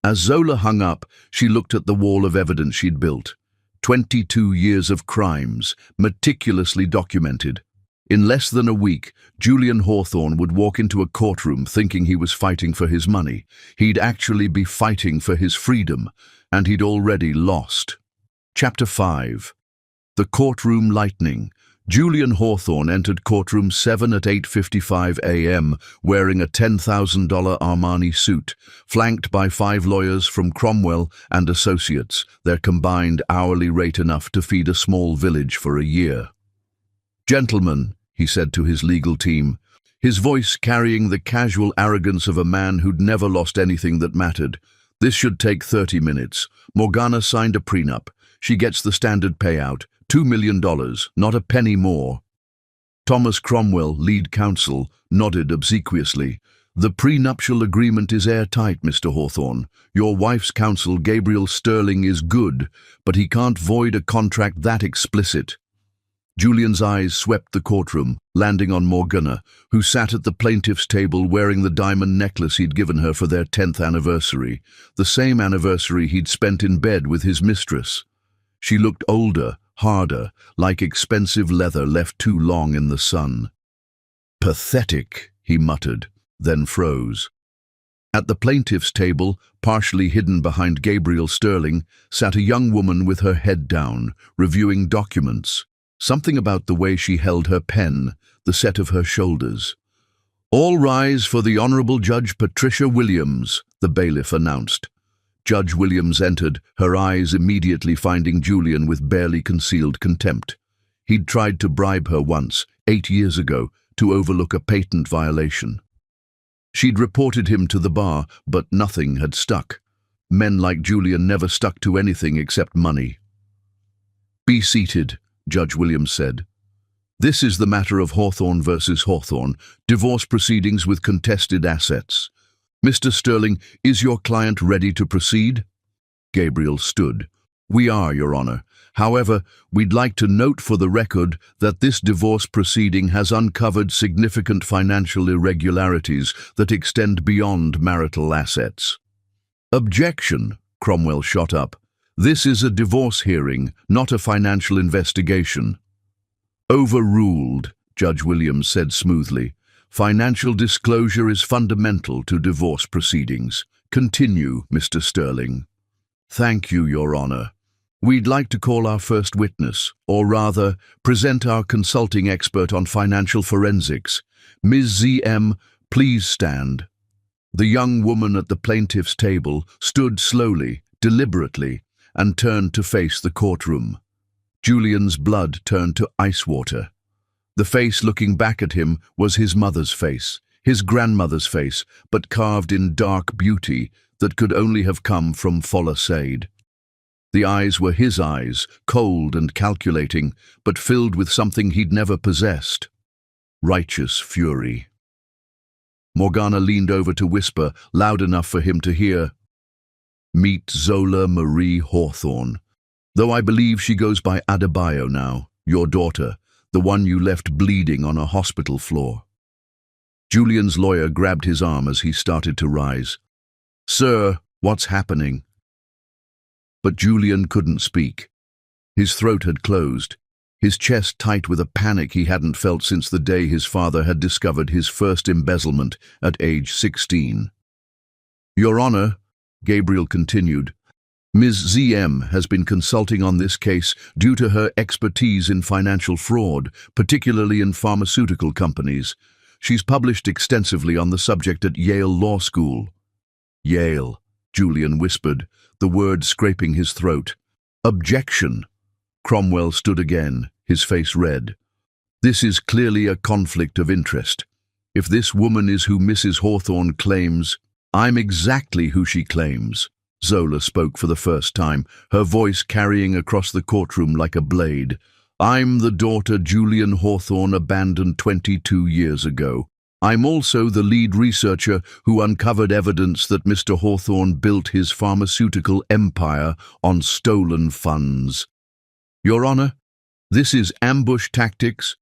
As Zola hung up, she looked at the wall of evidence she'd built. 22 years of crimes, meticulously documented. In less than a week, Julian Hawthorne would walk into a courtroom thinking he was fighting for his money. He'd actually be fighting for his freedom, and he'd already lost. Chapter 5. The Courtroom Lightning. Julian Hawthorne entered courtroom 7 at 8:55 a.m. wearing a $10,000 Armani suit, flanked by 5 lawyers from Cromwell and Associates, their combined hourly rate enough to feed a small village for a year. "Gentlemen," he said to his legal team, his voice carrying the casual arrogance of a man who'd never lost anything that mattered. "This should take 30 minutes. Morgana signed a prenup. She gets the standard payout. $2 million, not a penny more." Thomas Cromwell, lead counsel, nodded obsequiously. "The prenuptial agreement is airtight, Mr. Hawthorne. Your wife's counsel, Gabriel Sterling, is good, but he can't void a contract that explicit." Julian's eyes swept the courtroom, landing on Morgana, who sat at the plaintiff's table wearing the diamond necklace he'd given her for their 10th anniversary, the same anniversary he'd spent in bed with his mistress. She looked older, harder, like expensive leather left too long in the sun. "Pathetic," he muttered, then froze. At the plaintiff's table, partially hidden behind Gabriel Sterling, sat a young woman with her head down, reviewing documents. Something about the way she held her pen, the set of her shoulders. "All rise for the Honorable Judge Patricia Williams," the bailiff announced. Judge Williams entered, her eyes immediately finding Julian with barely concealed contempt. He'd tried to bribe her once, 8 years ago, to overlook a patent violation. She'd reported him to the bar, but nothing had stuck. Men like Julian never stuck to anything except money. "Be seated," Judge Williams said. "This is the matter of Hawthorne versus Hawthorne, divorce proceedings with contested assets. Mr. Sterling, is your client ready to proceed?" Gabriel stood. "We are, Your Honor. However, we'd like to note for the record that this divorce proceeding has uncovered significant financial irregularities that extend beyond marital assets." "Objection," Cromwell shot up. "This is a divorce hearing, not a financial investigation." "Overruled," Judge Williams said smoothly. "Financial disclosure is fundamental to divorce proceedings. Continue, Mr. Sterling." "Thank you, Your Honor. We'd like to call our first witness, or rather, present our consulting expert on financial forensics. Ms. Z.M., please stand." The young woman at the plaintiff's table stood slowly, deliberately, and turned to face the courtroom. Julian's blood turned to ice water. The face looking back at him was his mother's face, his grandmother's face, but carved in dark beauty that could only have come from Folasade. The eyes were his eyes, cold and calculating, but filled with something he'd never possessed. Righteous fury. Morgana leaned over to whisper, loud enough for him to hear, "Meet Zola Marie Hawthorne. Though I believe she goes by Adebayo now, your daughter, the one you left bleeding on a hospital floor." Julian's lawyer grabbed his arm as he started to rise. "Sir, what's happening?" But Julian couldn't speak. His throat had closed, his chest tight with a panic he hadn't felt since the day his father had discovered his first embezzlement at age 16. "Your Honor," Gabriel continued, "Ms. Z.M. has been consulting on this case due to her expertise in financial fraud, particularly in pharmaceutical companies. She's published extensively on the subject at Yale Law School." "Yale," Julian whispered, the word scraping his throat. "Objection." Cromwell stood again, his face red. "This is clearly a conflict of interest. If this woman is who Mrs. Hawthorne claims, I'm exactly who she claims." Zola spoke for the first time, her voice carrying across the courtroom like a blade. I'm the daughter Julian Hawthorne abandoned 22 years ago. I'm also the lead researcher who uncovered evidence that Mr. Hawthorne built his pharmaceutical empire on stolen funds. Your Honor, this is ambush tactics.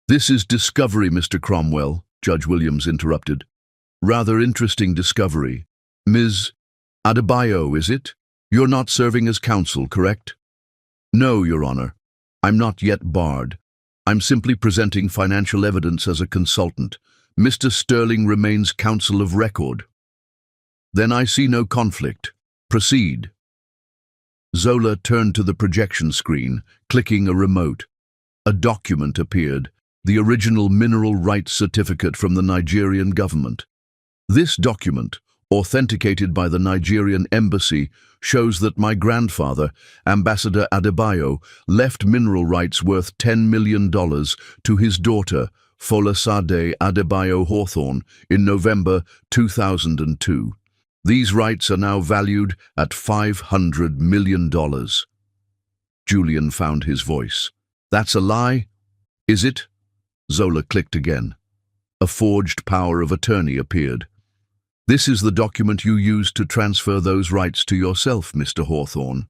This is discovery, Mr. Cromwell, Judge Williams interrupted. Rather interesting discovery. Ms. Adebayo, is it? You're not serving as counsel, correct? No, Your Honor. I'm not yet barred. I'm simply presenting financial evidence as a consultant. Mr. Sterling remains counsel of record. Then I see no conflict. Proceed. Zola turned to the projection screen, clicking a remote. A document appeared, the original mineral rights certificate from the Nigerian government. This document, authenticated by the Nigerian embassy, shows that my grandfather, Ambassador Adebayo, left mineral rights worth $10 million to his daughter, Folasade Adebayo Hawthorne, in November 2002. These rights are now valued at $500 million. Julian found his voice. That's a lie? Is it? Zola clicked again. A forged power of attorney appeared. This is the document you used to transfer those rights to yourself, Mr. Hawthorne.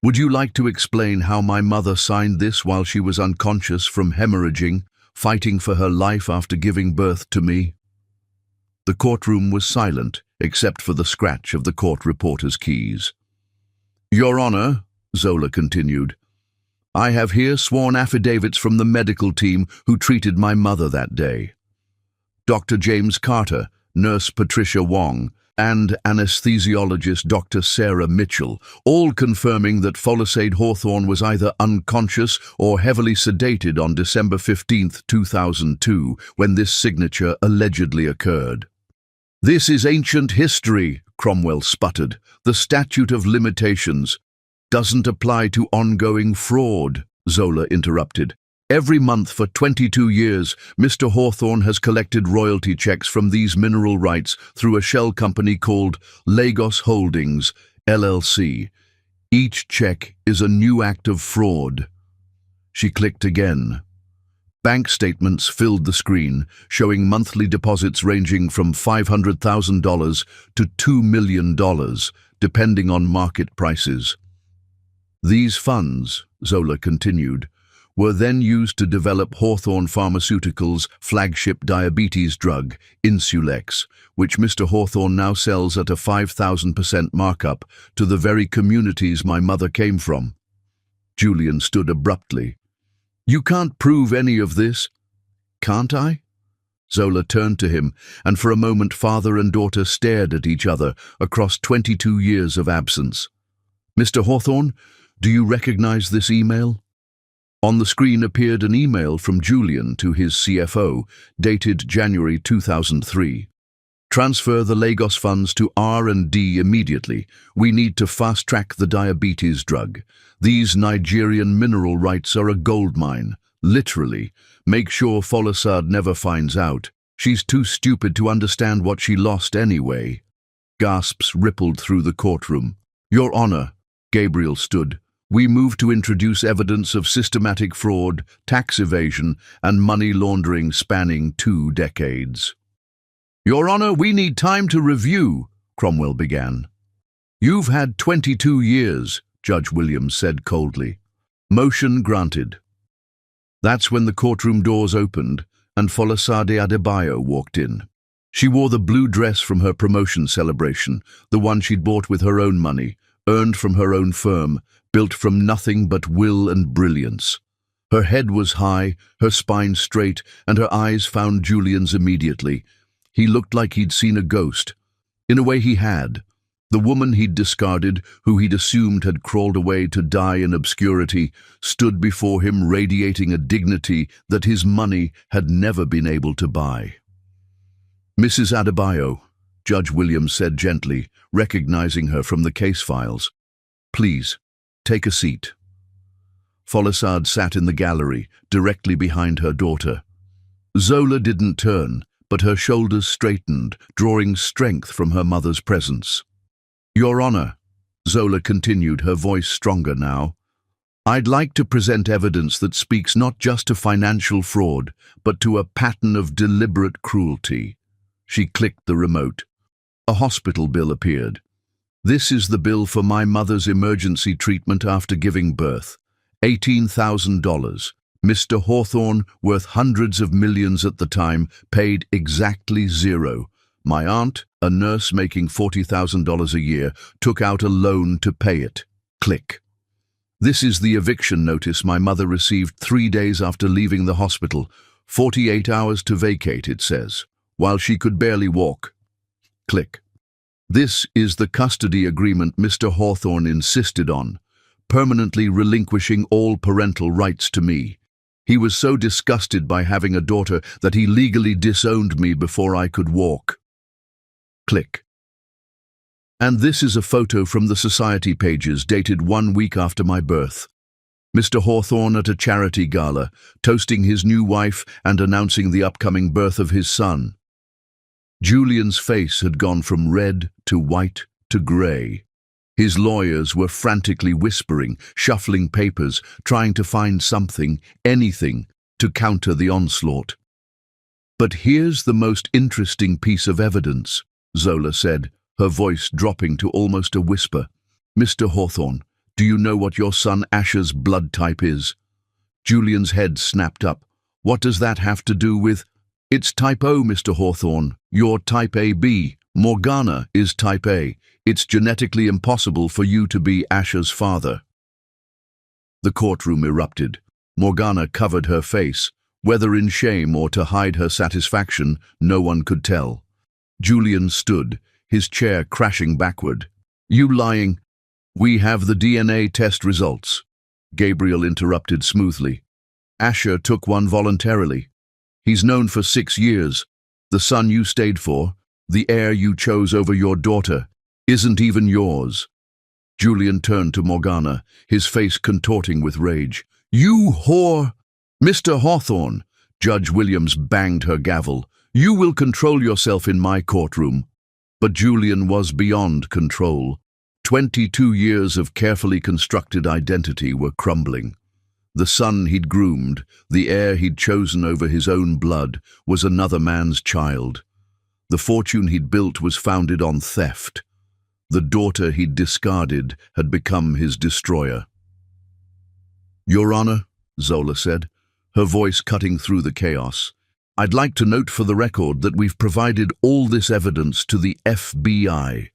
Would you like to explain how my mother signed this while she was unconscious from hemorrhaging, fighting for her life after giving birth to me? The courtroom was silent, except for the scratch of the court reporter's keys. Your Honor, Zola continued, I have here sworn affidavits from the medical team who treated my mother that day. Dr. James Carter, Nurse Patricia Wong, and anesthesiologist Dr. Sarah Mitchell, all confirming that Folasade Hawthorne was either unconscious or heavily sedated on December 15, 2002, when this signature allegedly occurred. This is ancient history, Cromwell sputtered. The statute of limitations doesn't apply to ongoing fraud, Zola interrupted. Every month for 22 years, Mr. Hawthorne has collected royalty checks from these mineral rights through a shell company called Lagos Holdings, LLC. Each check is a new act of fraud. She clicked again. Bank statements filled the screen, showing monthly deposits ranging from $500,000 to $2 million, depending on market prices. These funds, Zola continued, were then used to develop Hawthorne Pharmaceuticals' flagship diabetes drug, Insulex, which Mr. Hawthorne now sells at a 5,000% markup to the very communities my mother came from. Julian stood abruptly. You can't prove any of this. Can't I? Zola turned to him, and for a moment father and daughter stared at each other across 22 years of absence. Mr. Hawthorne, do you recognize this email? On the screen appeared an email from Julian to his CFO, dated January 2003. Transfer the Lagos funds to R&D immediately. We need to fast-track the diabetes drug. These Nigerian mineral rights are a goldmine, literally. Make sure Folasade never finds out. She's too stupid to understand what she lost anyway. Gasps rippled through the courtroom. Your Honor, Gabriel stood. We move to introduce evidence of systematic fraud, tax evasion, and money laundering spanning 2 decades. Your Honor, we need time to review, Cromwell began. You've had 22 years, Judge Williams said coldly. Motion granted. That's when the courtroom doors opened and Folasade Adebayo walked in. She wore the blue dress from her promotion celebration, the one she'd bought with her own money, earned from her own firm, built from nothing but will and brilliance. Her head was high, her spine straight, and her eyes found Julian's immediately. He looked like he'd seen a ghost. In a way he had. The woman he'd discarded, who he'd assumed had crawled away to die in obscurity, stood before him radiating a dignity that his money had never been able to buy. Mrs. Adebayo, Judge Williams said gently, recognizing her from the case files. Please, take a seat. Folasade sat in the gallery, directly behind her daughter. Zola didn't turn, but her shoulders straightened, drawing strength from her mother's presence. Your Honor, Zola continued, her voice stronger now. I'd like to present evidence that speaks not just to financial fraud, but to a pattern of deliberate cruelty. She clicked the remote. A hospital bill appeared. This is the bill for my mother's emergency treatment after giving birth. $18,000. Mr. Hawthorne, worth hundreds of millions at the time, paid exactly zero. My aunt, a nurse making $40,000 a year, took out a loan to pay it. Click. This is the eviction notice my mother received 3 days after leaving the hospital. 48 hours to vacate, it says, while she could barely walk. Click. This is the custody agreement Mr. Hawthorne insisted on, permanently relinquishing all parental rights to me. He was so disgusted by having a daughter that he legally disowned me before I could walk. Click. And this is a photo from the society pages dated 1 week after my birth. Mr. Hawthorne at a charity gala, toasting his new wife and announcing the upcoming birth of his son. Julian's face had gone from red to white to grey. His lawyers were frantically whispering, shuffling papers, trying to find something, anything, to counter the onslaught. But here's the most interesting piece of evidence, Zola said, her voice dropping to almost a whisper. Mr. Hawthorne, do you know what your son Asher's blood type is? Julian's head snapped up. What does that have to do with... It's type O, Mr. Hawthorne. You're type AB. Morgana is type A. It's genetically impossible for you to be Asher's father. The courtroom erupted. Morgana covered her face. Whether in shame or to hide her satisfaction, no one could tell. Julian stood, his chair crashing backward. You lying? We have the DNA test results. Gabriel interrupted smoothly. Asher took one voluntarily. He's known for 6 years. The son you stayed for, the heir you chose over your daughter, isn't even yours. Julian turned to Morgana, his face contorting with rage. You whore! Mr. Hawthorne, Judge Williams banged her gavel. You will control yourself in my courtroom. But Julian was beyond control. 22 years of carefully constructed identity were crumbling. The son he'd groomed, the heir he'd chosen over his own blood, was another man's child. The fortune he'd built was founded on theft. The daughter he'd discarded had become his destroyer. Your Honor, Zola said, her voice cutting through the chaos, I'd like to note for the record that we've provided all this evidence to the FBI.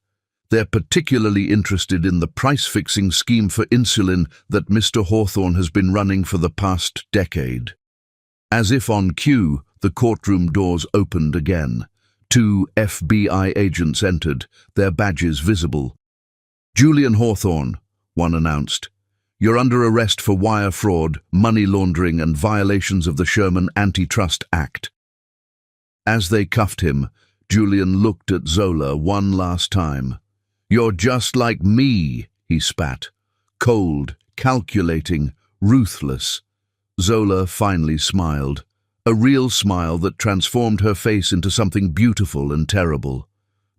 They're particularly interested in the price-fixing scheme for insulin that Mr. Hawthorne has been running for the past decade. As if on cue, the courtroom doors opened again. 2 FBI agents entered, their badges visible. Julian Hawthorne, one announced. You're under arrest for wire fraud, money laundering, and violations of the Sherman Antitrust Act. As they cuffed him, Julian looked at Zola one last time. You're just like me, he spat. Cold, calculating, ruthless. Zola finally smiled. A real smile that transformed her face into something beautiful and terrible.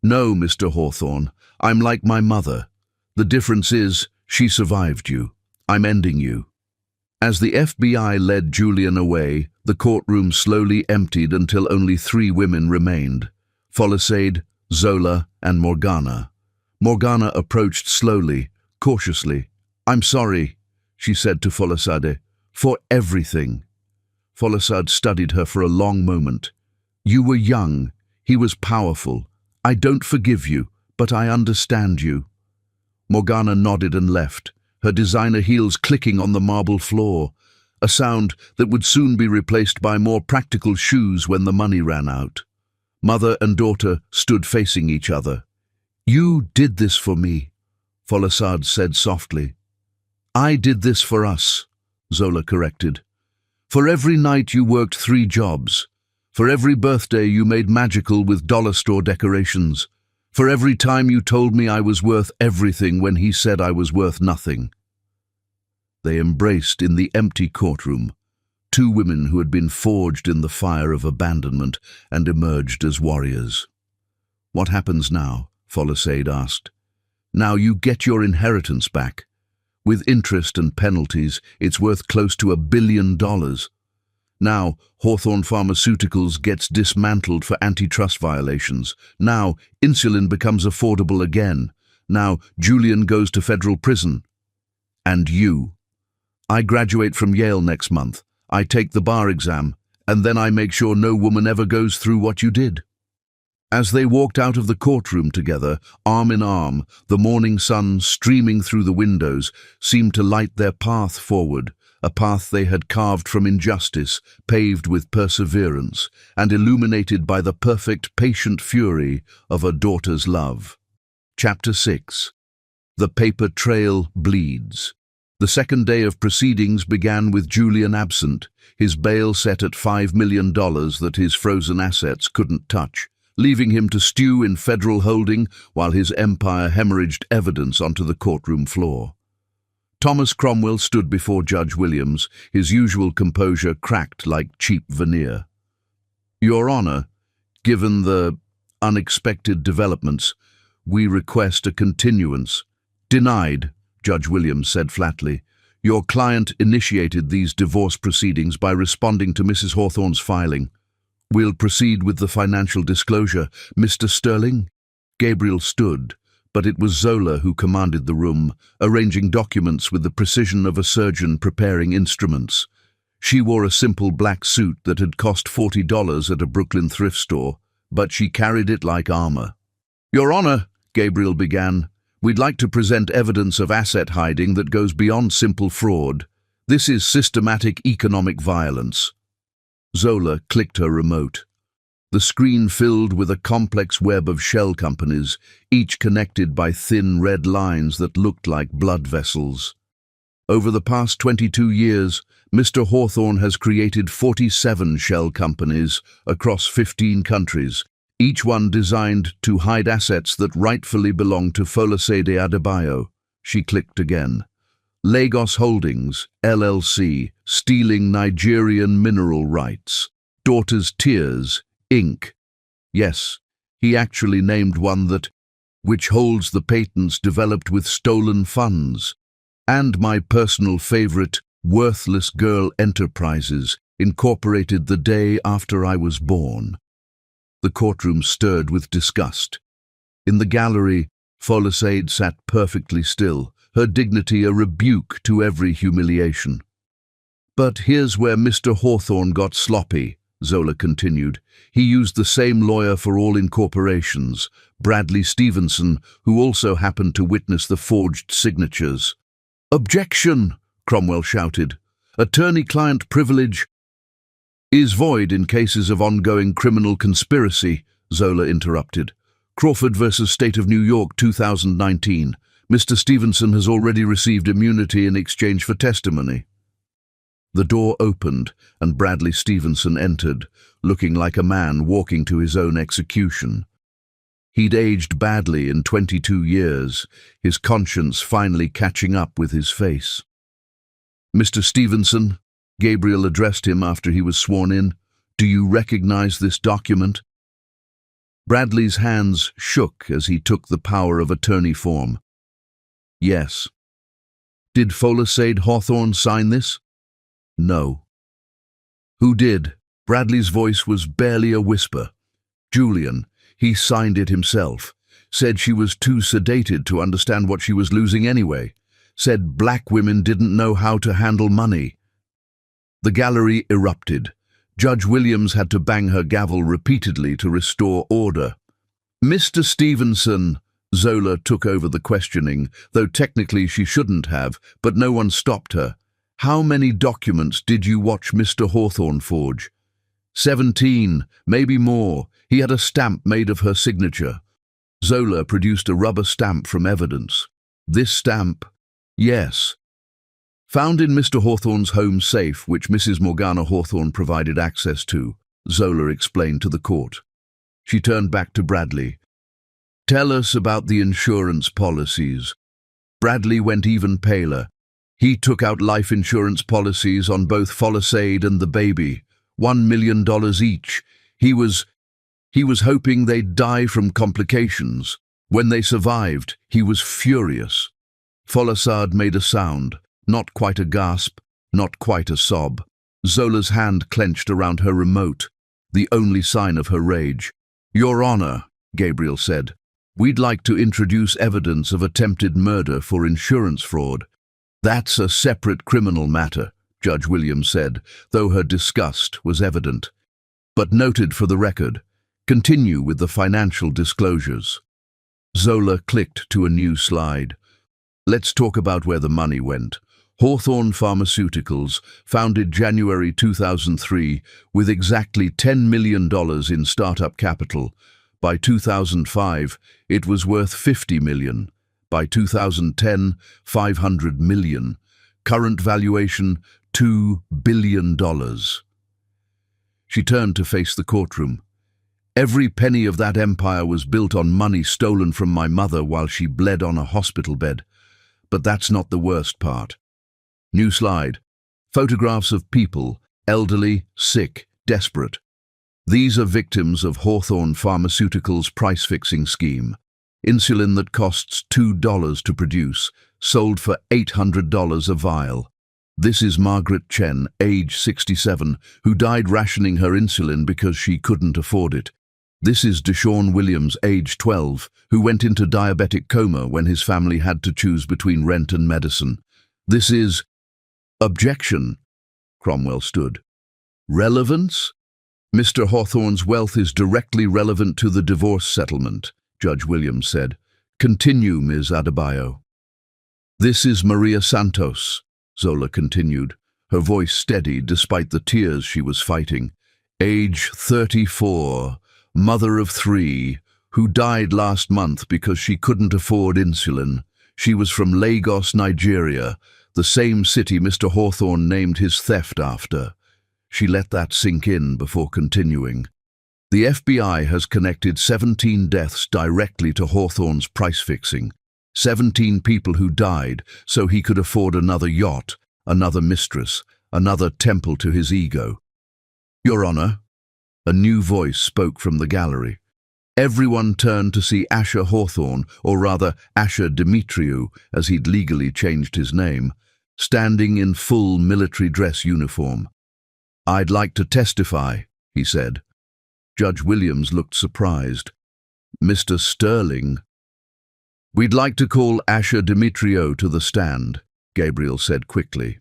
No, Mr. Hawthorne, I'm like my mother. The difference is, she survived you. I'm ending you. As the FBI led Julian away, the courtroom slowly emptied until only 3 women remained. Folisade, Zola, and Morgana. Morgana approached slowly, cautiously. I'm sorry, she said to Folisade, for everything. Folisade studied her for a long moment. You were young. He was powerful. I don't forgive you, but I understand you. Morgana nodded and left, her designer heels clicking on the marble floor, a sound that would soon be replaced by more practical shoes when the money ran out. Mother and daughter stood facing each other. You did this for me, Folisade said softly. I did this for us, Zola corrected. For every night you worked 3 jobs. For every birthday you made magical with dollar store decorations. For every time you told me I was worth everything when he said I was worth nothing. They embraced in the empty courtroom, 2 women who had been forged in the fire of abandonment and emerged as warriors. What happens now? Folisade asked. Now you get your inheritance back. With interest and penalties, it's worth close to $1 billion. Now, Hawthorne Pharmaceuticals gets dismantled for antitrust violations. Now, insulin becomes affordable again. Now, Julian goes to federal prison. And you. I graduate from Yale next month. I take the bar exam, and then I make sure no woman ever goes through what you did. As they walked out of the courtroom together, arm in arm, the morning sun streaming through the windows seemed to light their path forward, a path they had carved from injustice, paved with perseverance, and illuminated by the perfect, patient fury of a daughter's love. Chapter 6. The paper trail bleeds. The second day of proceedings began with Julian absent, his bail set at $5 million that his frozen assets couldn't touch, leaving him to stew in federal holding while his empire hemorrhaged evidence onto the courtroom floor. Thomas Cromwell stood before Judge Williams, his usual composure cracked like cheap veneer. Your Honor, given the unexpected developments, we request a continuance. Denied, Judge Williams said flatly. Your client initiated these divorce proceedings by responding to Mrs. Hawthorne's filing. We'll proceed with the financial disclosure. Mr. Sterling? Gabriel stood, but it was Zola who commanded the room, arranging documents with the precision of a surgeon preparing instruments. She wore a simple black suit that had cost $40 at a Brooklyn thrift store, but she carried it like armor. Your Honor, Gabriel began, we'd like to present evidence of asset hiding that goes beyond simple fraud. This is systematic economic violence. Zola clicked her remote. The screen filled with a complex web of shell companies, each connected by thin red lines that looked like blood vessels. Over the past 22 years, Mr. Hawthorne has created 47 shell companies across 15 countries, each one designed to hide assets that rightfully belong to Folasade Adebayo. She clicked again. Lagos Holdings, LLC, stealing Nigerian mineral rights. Daughters Tears, Inc. Yes, he actually named one which holds the patents developed with stolen funds. And my personal favorite, Worthless Girl Enterprises, incorporated the day after I was born. The courtroom stirred with disgust. In the gallery, Folasade sat perfectly still, her dignity a rebuke to every humiliation. But here's where Mr. Hawthorne got sloppy, Zola continued. He used the same lawyer for all incorporations, Bradley Stevenson, who also happened to witness the forged signatures. Objection, Cromwell shouted. Attorney-client privilege is void in cases of ongoing criminal conspiracy, Zola interrupted. Crawford versus State of New York, 2019. Mr. Stevenson has already received immunity in exchange for testimony. The door opened, and Bradley Stevenson entered, looking like a man walking to his own execution. He'd aged badly in 22 years, his conscience finally catching up with his face. Mr. Stevenson, Gabriel addressed him after he was sworn in, do you recognize this document? Bradley's hands shook as he took the power of attorney form. Yes. Did Folasade Hawthorne sign this? No. Who did? Bradley's voice was barely a whisper. Julian. He signed it himself. Said she was too sedated to understand what she was losing anyway. Said black women didn't know how to handle money. The gallery erupted. Judge Williams had to bang her gavel repeatedly to restore order. Mr. Stevenson, Zola took over the questioning, though technically she shouldn't have, but no one stopped her. How many documents did you watch Mr. Hawthorne forge? 17, maybe more. He had a stamp made of her signature. Zola produced a rubber stamp from evidence. This stamp? Yes. Found in Mr. Hawthorne's home safe, which Mrs. Morgana Hawthorne provided access to, Zola explained to the court. She turned back to Bradley. Tell us about the insurance policies. Bradley went even paler. He took out life insurance policies on both Folasade and the baby, $1 million each. He was hoping they'd die from complications. When they survived, he was furious. Folasade made a sound, not quite a gasp, not quite a sob. Zola's hand clenched around her remote, the only sign of her rage. "Your Honor," Gabriel said, "we'd like to introduce evidence of attempted murder for insurance fraud." "That's a separate criminal matter," Judge Williams said, though her disgust was evident. "But noted for the record. Continue with the financial disclosures." Zola clicked to a new slide. "Let's talk about where the money went. Hawthorne Pharmaceuticals, founded January 2003, with exactly $10 million in startup capital. By 2005, it was worth $50 million. By 2010, $500 million. Current valuation, $2 billion. She turned to face the courtroom. "Every penny of that empire was built on money stolen from my mother while she bled on a hospital bed. But that's not the worst part." New slide. Photographs of people, elderly, sick, desperate. These are victims of Hawthorne Pharmaceuticals' price-fixing scheme. Insulin that costs $2 to produce, sold for $800 a vial. This is Margaret Chen, age 67, who died rationing her insulin because she couldn't afford it. This is Deshaun Williams, age 12, who went into diabetic coma when his family had to choose between rent and medicine. This is... Objection. Cromwell stood. Relevance? Mr. Hawthorne's wealth is directly relevant to the divorce settlement, Judge Williams said. Continue, Ms. Adebayo. This is Maria Santos, Zola continued, her voice steady despite the tears she was fighting. Age 34, mother of 3, who died last month because she couldn't afford insulin. She was from Lagos, Nigeria, the same city Mr. Hawthorne named his theft after. She let that sink in before continuing. The FBI has connected 17 deaths directly to Hawthorne's price-fixing. 17 people who died so he could afford another yacht, another mistress, another temple to his ego. Your Honor, a new voice spoke from the gallery. Everyone turned to see Asher Hawthorne, or rather Asher Demetriou, as he'd legally changed his name, standing in full military dress uniform. I'd like to testify, he said. Judge Williams looked surprised. Mr. Sterling. We'd like to call Asher Demetriou to the stand, Gabriel said quickly.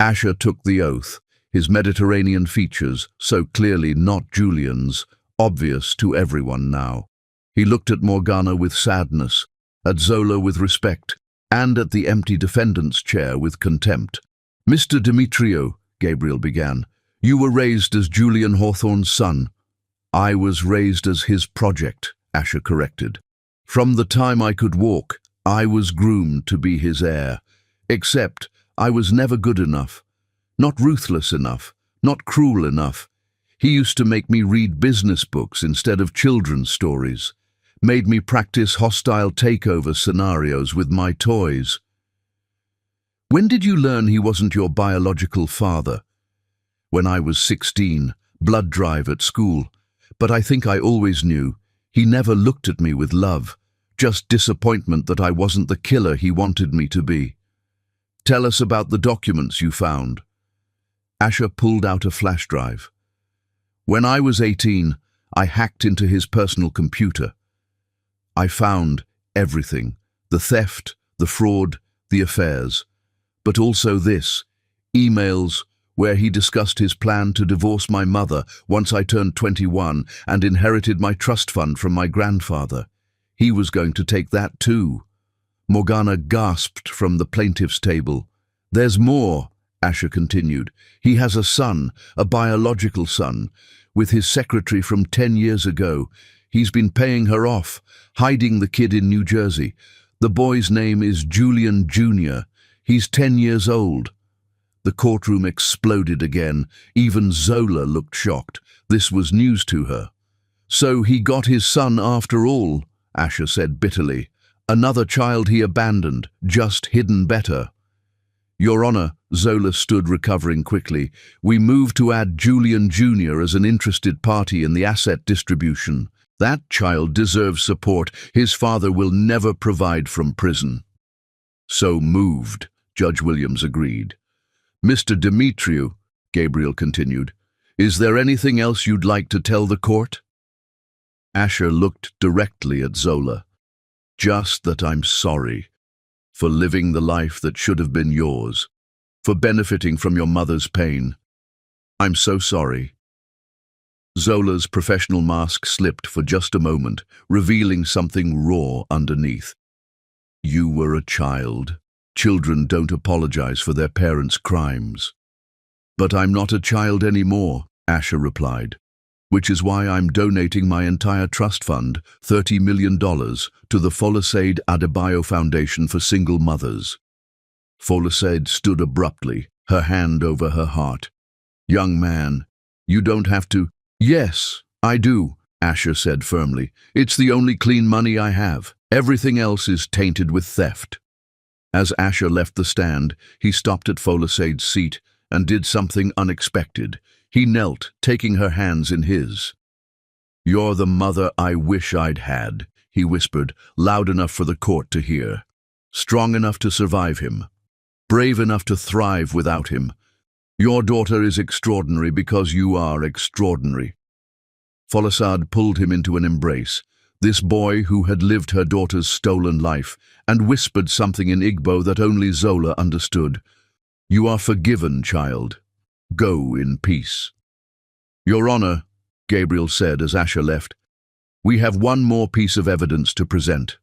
Asher took the oath, his Mediterranean features, so clearly not Julian's, obvious to everyone now. He looked at Morgana with sadness, at Zola with respect, and at the empty defendant's chair with contempt. Mr. Demetriou, Gabriel began, you were raised as Julian Hawthorne's son. I was raised as his project, Asher corrected. From the time I could walk, I was groomed to be his heir. Except I was never good enough, not ruthless enough, not cruel enough. He used to make me read business books instead of children's stories, made me practice hostile takeover scenarios with my toys. When did you learn he wasn't your biological father? When I was 16, blood drive at school, but I think I always knew. He never looked at me with love, just disappointment that I wasn't the killer he wanted me to be. Tell us about the documents you found. Asher pulled out a flash drive. When I was 18, I hacked into his personal computer. I found everything, the theft, the fraud, the affairs, but also this, emails where he discussed his plan to divorce my mother once I turned 21 and inherited my trust fund from my grandfather. He was going to take that too. Morgana gasped from the plaintiff's table. There's more, Asher continued. He has a son, a biological son, with his secretary from 10 years ago. He's been paying her off, hiding the kid in New Jersey. The boy's name is Julian Jr. He's 10 years old. The courtroom exploded again. Even Zola looked shocked. This was news to her. So he got his son after all, Asher said bitterly. Another child he abandoned, just hidden better. Your Honor, Zola stood recovering quickly. We moved to add Julian Jr. as an interested party in the asset distribution. That child deserves support. His father will never provide from prison. So moved, Judge Williams agreed. Mr. Demetriou, Gabriel continued, is there anything else you'd like to tell the court? Asher looked directly at Zola. Just that I'm sorry for living the life that should have been yours, for benefiting from your mother's pain. I'm so sorry. Zola's professional mask slipped for just a moment, revealing something raw underneath. You were a child. Children don't apologize for their parents' crimes. But I'm not a child anymore, Asher replied, which is why I'm donating my entire trust fund, $30 million, to the Folasade Adebayo Foundation for Single Mothers. Folasade stood abruptly, her hand over her heart. Young man, you don't have to. Yes, I do, Asher said firmly. It's the only clean money I have. Everything else is tainted with theft. As Asher left the stand, he stopped at Folasade's seat and did something unexpected. He knelt, taking her hands in his. You're the mother I wish I'd had, he whispered, loud enough for the court to hear. Strong enough to survive him. Brave enough to thrive without him. Your daughter is extraordinary because you are extraordinary. Folasade pulled him into an embrace, this boy who had lived her daughter's stolen life, and whispered something in Igbo that only Zola understood. You are forgiven, child. Go in peace. Your Honor, Gabriel said as Asher left, we have one more piece of evidence to present.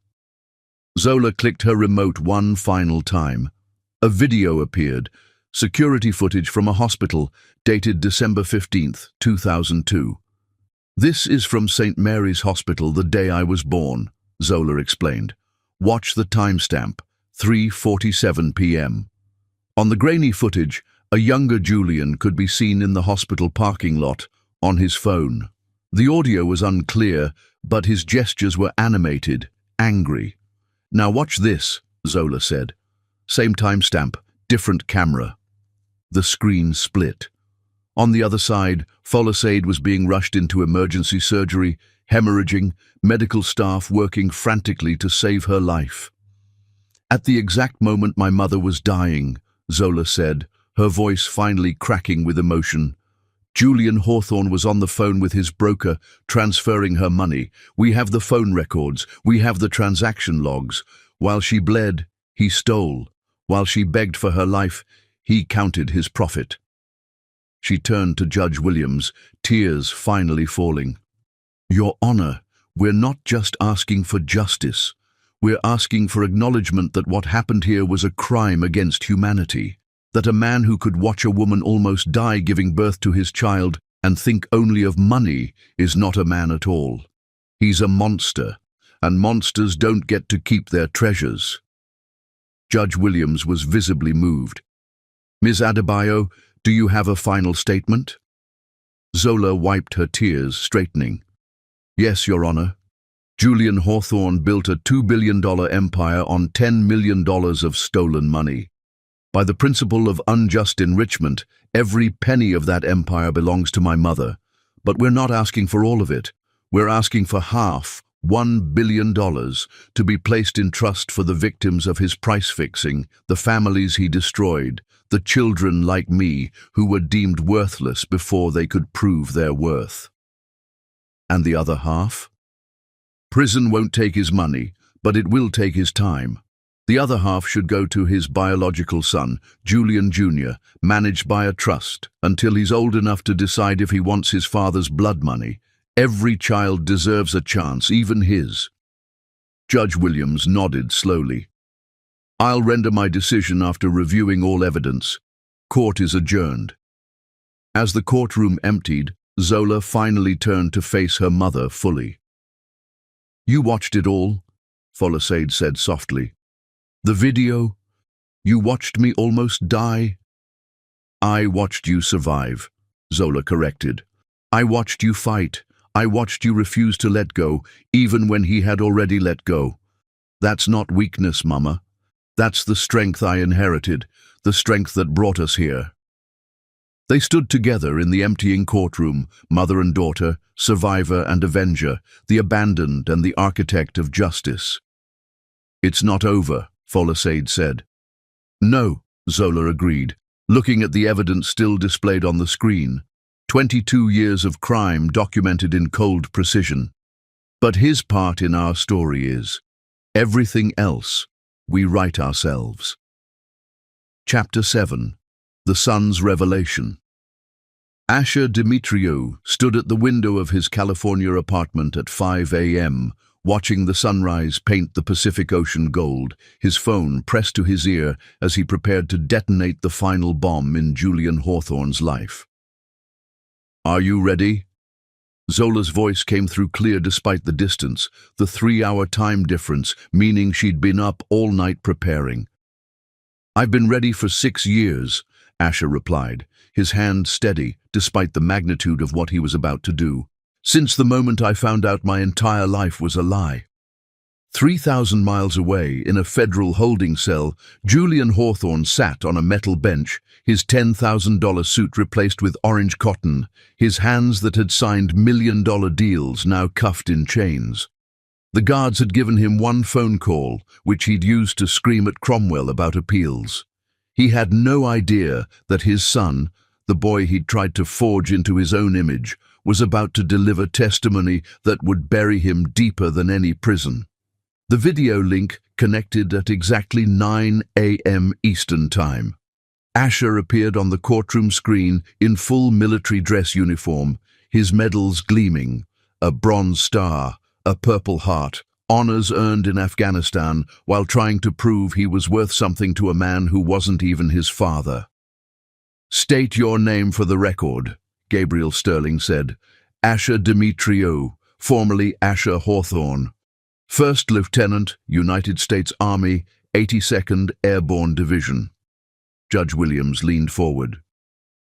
Zola clicked her remote one final time. A video appeared, security footage from a hospital, dated December 15th, 2002. This is from St. Mary's Hospital the day I was born, Zola explained. Watch the timestamp, 3:47 p.m. On the grainy footage, a younger Julian could be seen in the hospital parking lot, on his phone. The audio was unclear, but his gestures were animated, angry. Now watch this, Zola said. Same timestamp, different camera. The screen split. On the other side, Folasade was being rushed into emergency surgery, hemorrhaging, medical staff working frantically to save her life. At the exact moment my mother was dying, Zola said, her voice finally cracking with emotion. Julian Hawthorne was on the phone with his broker, transferring her money. We have the phone records. We have the transaction logs. While she bled, he stole. While she begged for her life, he counted his profit. She turned to Judge Williams, tears finally falling. Your Honor, we're not just asking for justice. We're asking for acknowledgement that what happened here was a crime against humanity. That a man who could watch a woman almost die giving birth to his child and think only of money is not a man at all. He's a monster, and monsters don't get to keep their treasures. Judge Williams was visibly moved. Ms. Adebayo, do you have a final statement? Zola wiped her tears, straightening. Yes, Your Honor. Julian Hawthorne built a $2 billion empire on $10 million of stolen money. By the principle of unjust enrichment, every penny of that empire belongs to my mother. But we're not asking for all of it. We're asking for half, $1 billion, to be placed in trust for the victims of his price-fixing, the families he destroyed, the children like me who were deemed worthless before they could prove their worth. And the other half? Prison won't take his money, but it will take his time. The other half should go to his biological son, Julian Jr., managed by a trust, until he's old enough to decide if he wants his father's blood money. Every child deserves a chance, even his. Judge Williams nodded slowly. I'll render my decision after reviewing all evidence. Court is adjourned. As the courtroom emptied, Zola finally turned to face her mother fully. You watched it all, Folasade said softly. The video? You watched me almost die? I watched you survive, Zola corrected. I watched you fight. I watched you refuse to let go, even when he had already let go. That's not weakness, Mama. That's the strength I inherited, the strength that brought us here. They stood together in the emptying courtroom, mother and daughter, survivor and avenger, the abandoned and the architect of justice. It's not over, Folasade said. No, Zola agreed, looking at the evidence still displayed on the screen. 22 years of crime documented in cold precision. But his part in our story is, everything else we write ourselves. Chapter 7. The Sun's Revelation. Asher Dimitriou stood at the window of his California apartment at 5 a.m., watching the sunrise paint the Pacific Ocean gold, his phone pressed to his ear as he prepared to detonate the final bomb in Julian Hawthorne's life. Are you ready? Zola's voice came through clear despite the distance, the 3-hour time difference, meaning she'd been up all night preparing. I've been ready for 6 years, Asher replied, his hand steady despite the magnitude of what he was about to do. Since the moment I found out my entire life was a lie. 3,000 miles away, in a federal holding cell, Julian Hawthorne sat on a metal bench, his $10,000 suit replaced with orange cotton, his hands that had signed million-dollar deals now cuffed in chains. The guards had given him one phone call, which he'd used to scream at Cromwell about appeals. He had no idea that his son, the boy he'd tried to forge into his own image, was about to deliver testimony that would bury him deeper than any prison. The video link connected at exactly 9 a.m. Eastern Time. Asher appeared on the courtroom screen in full military dress uniform, his medals gleaming, a Bronze Star, a Purple Heart, honors earned in Afghanistan while trying to prove he was worth something to a man who wasn't even his father. State your name for the record, Gabriel Sterling said. Asher Dimitriou, formerly Asher Hawthorne. First Lieutenant, United States Army, 82nd Airborne Division. Judge Williams leaned forward.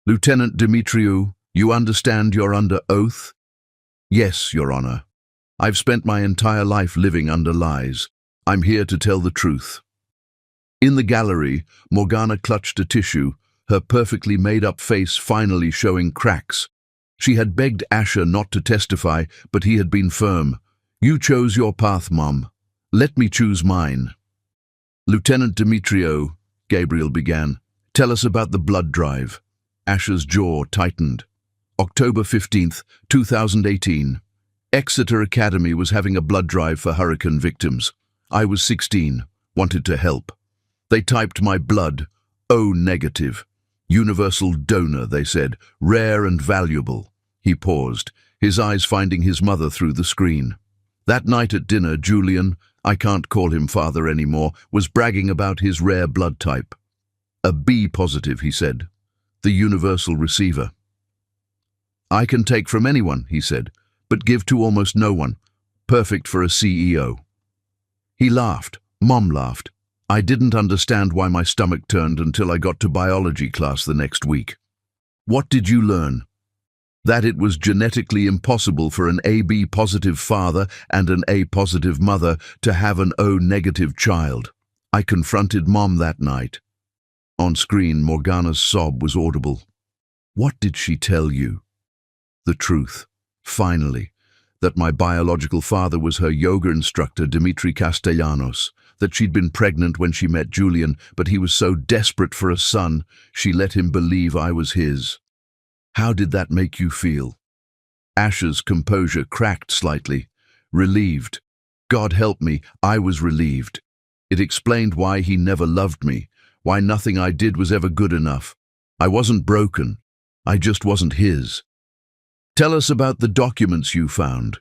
Lieutenant Dimitriou, you understand you're under oath? Yes, Your Honor. I've spent my entire life living under lies. I'm here to tell the truth. In the gallery, Morgana clutched a tissue, her perfectly made-up face finally showing cracks. She had begged Asher not to testify, but he had been firm. You chose your path, Mom. Let me choose mine. Lieutenant Dimitriou, Gabriel began, tell us about the blood drive. Asher's jaw tightened. October 15th, 2018. Exeter Academy was having a blood drive for hurricane victims. I was 16, wanted to help. They typed my blood, O negative. Universal donor, they said, rare and valuable. He paused, his eyes finding his mother through the screen. That night at dinner, Julian, I can't call him father anymore, was bragging about his rare blood type. A B positive, he said. The universal receiver. I can take from anyone, he said, but give to almost no one. Perfect for a CEO. He laughed. Mom laughed. I didn't understand why my stomach turned until I got to biology class the next week. What did you learn? That it was genetically impossible for an AB positive father and an A positive mother to have an O negative child. I confronted Mom that night. On screen, Morgana's sob was audible. What did she tell you? The truth, finally, that my biological father was her yoga instructor, Dimitri Castellanos, that she'd been pregnant when she met Julian, but he was so desperate for a son, she let him believe I was his. How did that make you feel? Asher's composure cracked slightly. Relieved. God help me, I was relieved. It explained why he never loved me, why nothing I did was ever good enough. I wasn't broken. I just wasn't his. Tell us about the documents you found.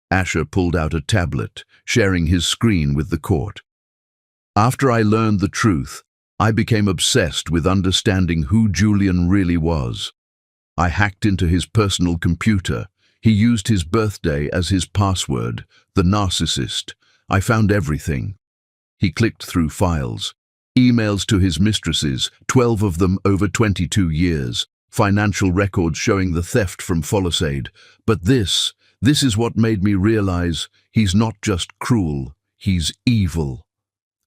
Asher pulled out a tablet, sharing his screen with the court. After I learned the truth, I became obsessed with understanding who Julian really was. I hacked into his personal computer. He used his birthday as his password, the narcissist. I found everything. He clicked through files. Emails to his mistresses, 12 of them over 22 years. Financial records showing the theft from Folasade. But this is what made me realize he's not just cruel, he's evil.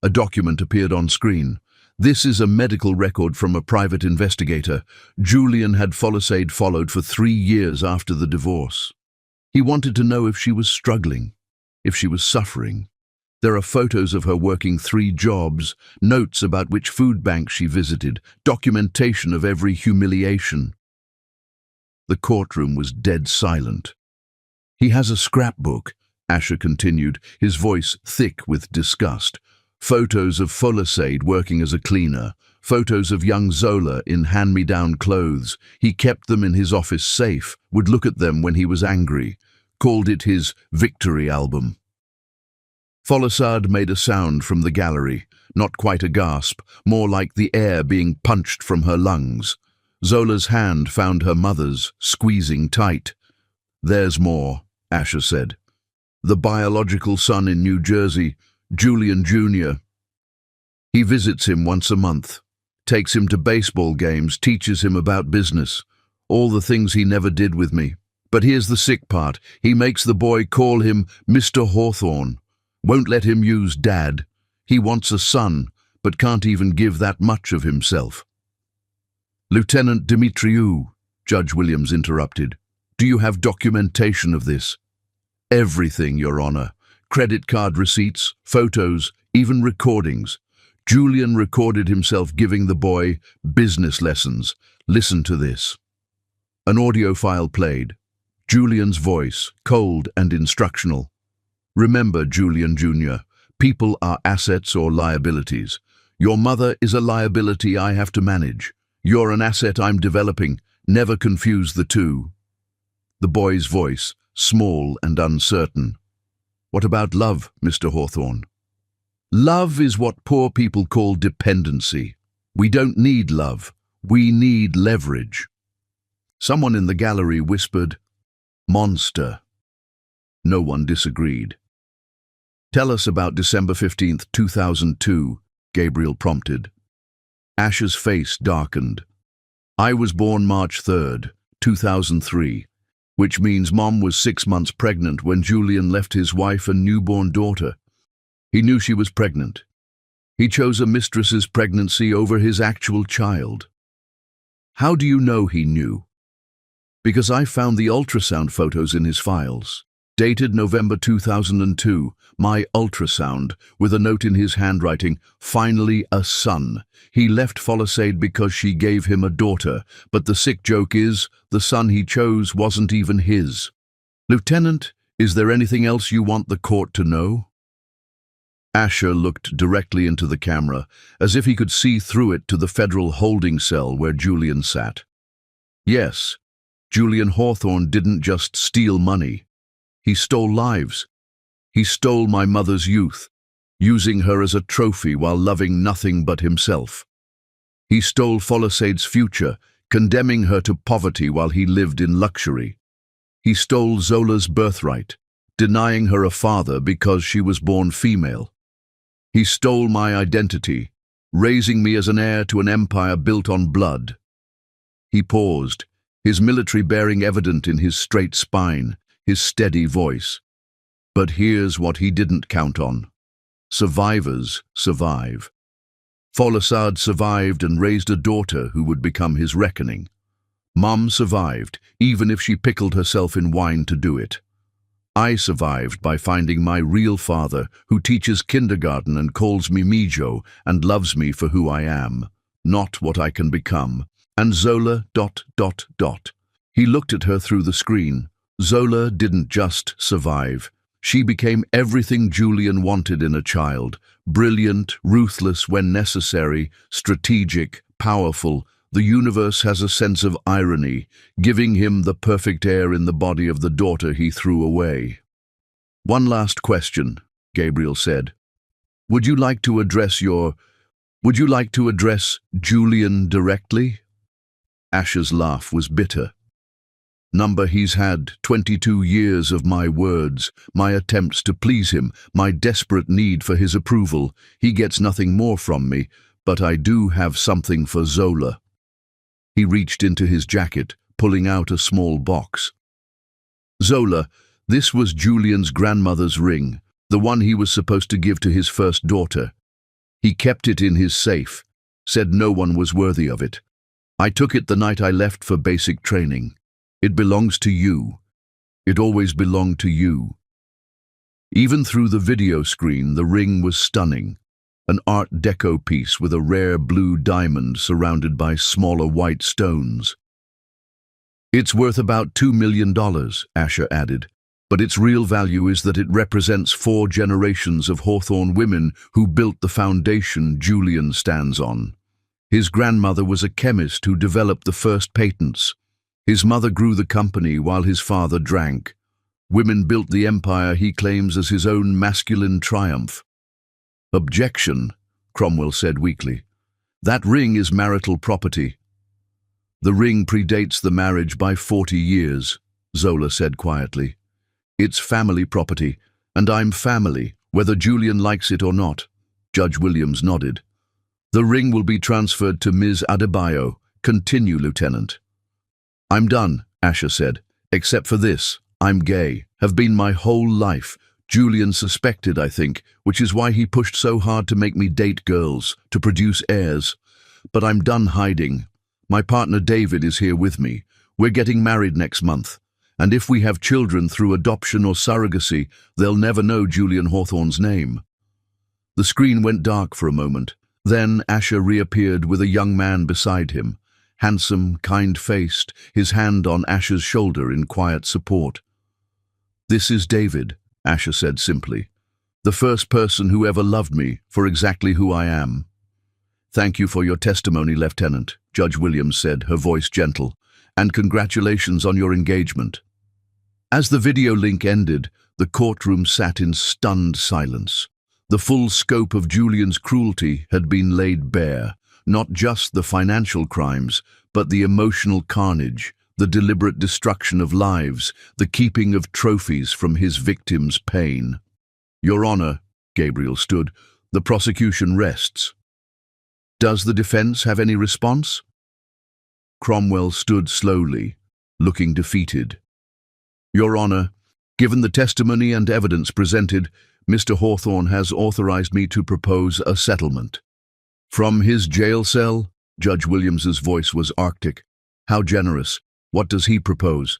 A document appeared on screen. This is a medical record from a private investigator. Julian had Folasade followed for 3 years after the divorce. He wanted to know if she was struggling, if she was suffering. There are photos of her working 3 jobs, notes about which food banks she visited, documentation of every humiliation. The courtroom was dead silent. "He has a scrapbook," Asher continued, his voice thick with disgust. "Photos of Folasade working as a cleaner, photos of young Zola in hand-me-down clothes. He kept them in his office safe, would look at them when he was angry, called it his victory album." Folasade made a sound from the gallery, not quite a gasp, more like the air being punched from her lungs. Zola's hand found her mother's, squeezing tight. "There's more," Asher said. "The biological son in New Jersey, Julian Jr. He visits him once a month, takes him to baseball games, teaches him about business, all the things he never did with me. But here's the sick part. He makes the boy call him Mr. Hawthorne. Won't let him use Dad. He wants a son, but can't even give that much of himself." "Lieutenant Dimitriou," Judge Williams interrupted, "do you have documentation of this?" "Everything, Your Honor. Credit card receipts, photos, even recordings. Julian recorded himself giving the boy business lessons. Listen to this." An audio file played. Julian's voice, cold and instructional. "Remember, Julian Jr., people are assets or liabilities. Your mother is a liability I have to manage. You're an asset I'm developing. Never confuse the two." The boy's voice, small and uncertain. "What about love, Mr. Hawthorne?" "Love is what poor people call dependency. We don't need love. We need leverage." Someone in the gallery whispered, "Monster." No one disagreed. "Tell us about December 15th, 2002, Gabriel prompted. Asher's face darkened. "I was born March 3rd, 2003, which means Mom was 6 months pregnant when Julian left his wife and newborn daughter. He knew she was pregnant. He chose a mistress's pregnancy over his actual child." "How do you know he knew?" "Because I found the ultrasound photos in his files. Dated November 2002, my ultrasound, with a note in his handwriting, 'Finally a son.' He left Folasade because she gave him a daughter, but the sick joke is, the son he chose wasn't even his." "Lieutenant, is there anything else you want the court to know?" Asher looked directly into the camera, as if he could see through it to the federal holding cell where Julian sat. "Yes, Julian Hawthorne didn't just steal money. He stole lives. He stole my mother's youth, using her as a trophy while loving nothing but himself. He stole Folasade's future, condemning her to poverty while he lived in luxury. He stole Zola's birthright, denying her a father because she was born female. He stole my identity, raising me as an heir to an empire built on blood." He paused, his military bearing evident in his straight spine, his steady voice. "But here's what he didn't count on. Survivors survive. Folasade survived and raised a daughter who would become his reckoning. Mom survived, even if she pickled herself in wine to do it. I survived by finding my real father, who teaches kindergarten and calls me Mijo and loves me for who I am, not what I can become. And Zola... He looked at her through the screen. Zola didn't just survive. She became everything Julian wanted in a child. Brilliant, ruthless when necessary, strategic, powerful. The universe has a sense of irony, giving him the perfect heir in the body of the daughter he threw away. "One last question," Gabriel said. Would you like to address Julian directly?" Asher's laugh was bitter. He's had 22 years of my words, my attempts to please him, my desperate need for his approval. He gets nothing more from me, but I do have something for Zola." He reached into his jacket, pulling out a small box. "Zola, this was Julian's grandmother's ring, the one he was supposed to give to his first daughter. He kept it in his safe, said no one was worthy of it. I took it the night I left for basic training. It belongs to you. It always belonged to you." Even through the video screen, the ring was stunning. An Art Deco piece with a rare blue diamond surrounded by smaller white stones. "It's worth about $2 million, Asher added, but its real value is that it represents 4 generations of Hawthorne women who built the foundation Julian stands on. His grandmother was a chemist who developed the first patents. His mother grew the company while his father drank. Women built the empire he claims as his own masculine triumph." "Objection," Cromwell said weakly. "That ring is marital property." "The ring predates the marriage by 40 years, Zola said quietly. "It's family property, and I'm family, whether Julian likes it or not." Judge Williams nodded. "The ring will be transferred to Ms. Adebayo. Continue, Lieutenant." "I'm done," Asher said. "Except for this. I'm gay. Have been my whole life. Julian suspected, I think, which is why he pushed so hard to make me date girls, to produce heirs. But I'm done hiding. My partner David is here with me. We're getting married next month. And if we have children through adoption or surrogacy, they'll never know Julian Hawthorne's name." The screen went dark for a moment. Then Asher reappeared with a young man beside him, handsome, kind-faced, his hand on Asher's shoulder in quiet support. "This is David," Asher said simply. "The first person who ever loved me for exactly who I am." "Thank you for your testimony, Lieutenant," Judge Williams said, her voice gentle, "and congratulations on your engagement." As the video link ended, the courtroom sat in stunned silence. The full scope of Julian's cruelty had been laid bare, not just the financial crimes, but the emotional carnage, the deliberate destruction of lives, the keeping of trophies from his victims' pain. "Your Honor," Gabriel stood, "the prosecution rests." "Does the defense have any response?" Cromwell stood slowly, looking defeated. "Your Honor, given the testimony and evidence presented, Mr. Hawthorne has authorized me to propose a settlement." "From his jail cell?" Judge Williams's voice was arctic. "How generous. What does he propose?"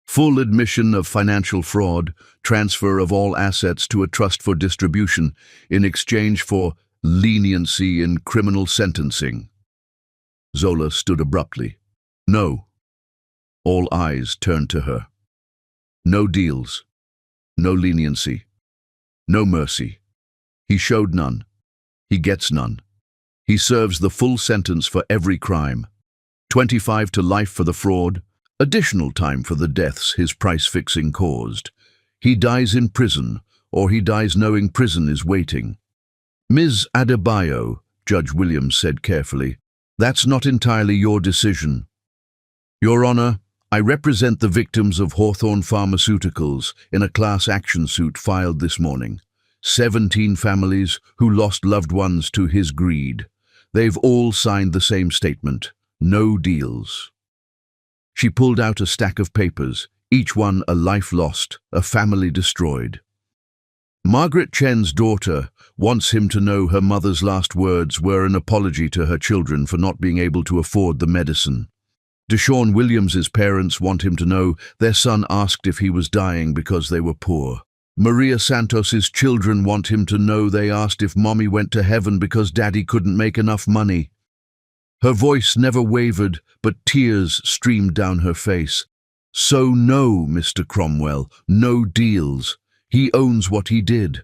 "Full admission of financial fraud, transfer of all assets to a trust for distribution in exchange for leniency in criminal sentencing." Zola stood abruptly. "No." All eyes turned to her. "No deals. No leniency. No mercy. He showed none. He gets none. He serves the full sentence for every crime. 25 to life for the fraud, additional time for the deaths his price-fixing caused. He dies in prison, or he dies knowing prison is waiting." "Ms. Adebayo," Judge Williams said carefully, "that's not entirely your decision." "Your Honor, I represent the victims of Hawthorne Pharmaceuticals in a class action suit filed this morning. 17 families who lost loved ones to his greed. They've all signed the same statement. No deals." She pulled out a stack of papers, each one a life lost, a family destroyed. "Margaret Chen's daughter wants him to know her mother's last words were an apology to her children for not being able to afford the medicine. Deshaun Williams's parents want him to know their son asked if he was dying because they were poor. Maria Santos's children want him to know they asked if Mommy went to heaven because Daddy couldn't make enough money." Her voice never wavered, but tears streamed down her face. "So no, Mr. Cromwell, no deals. He owns what he did.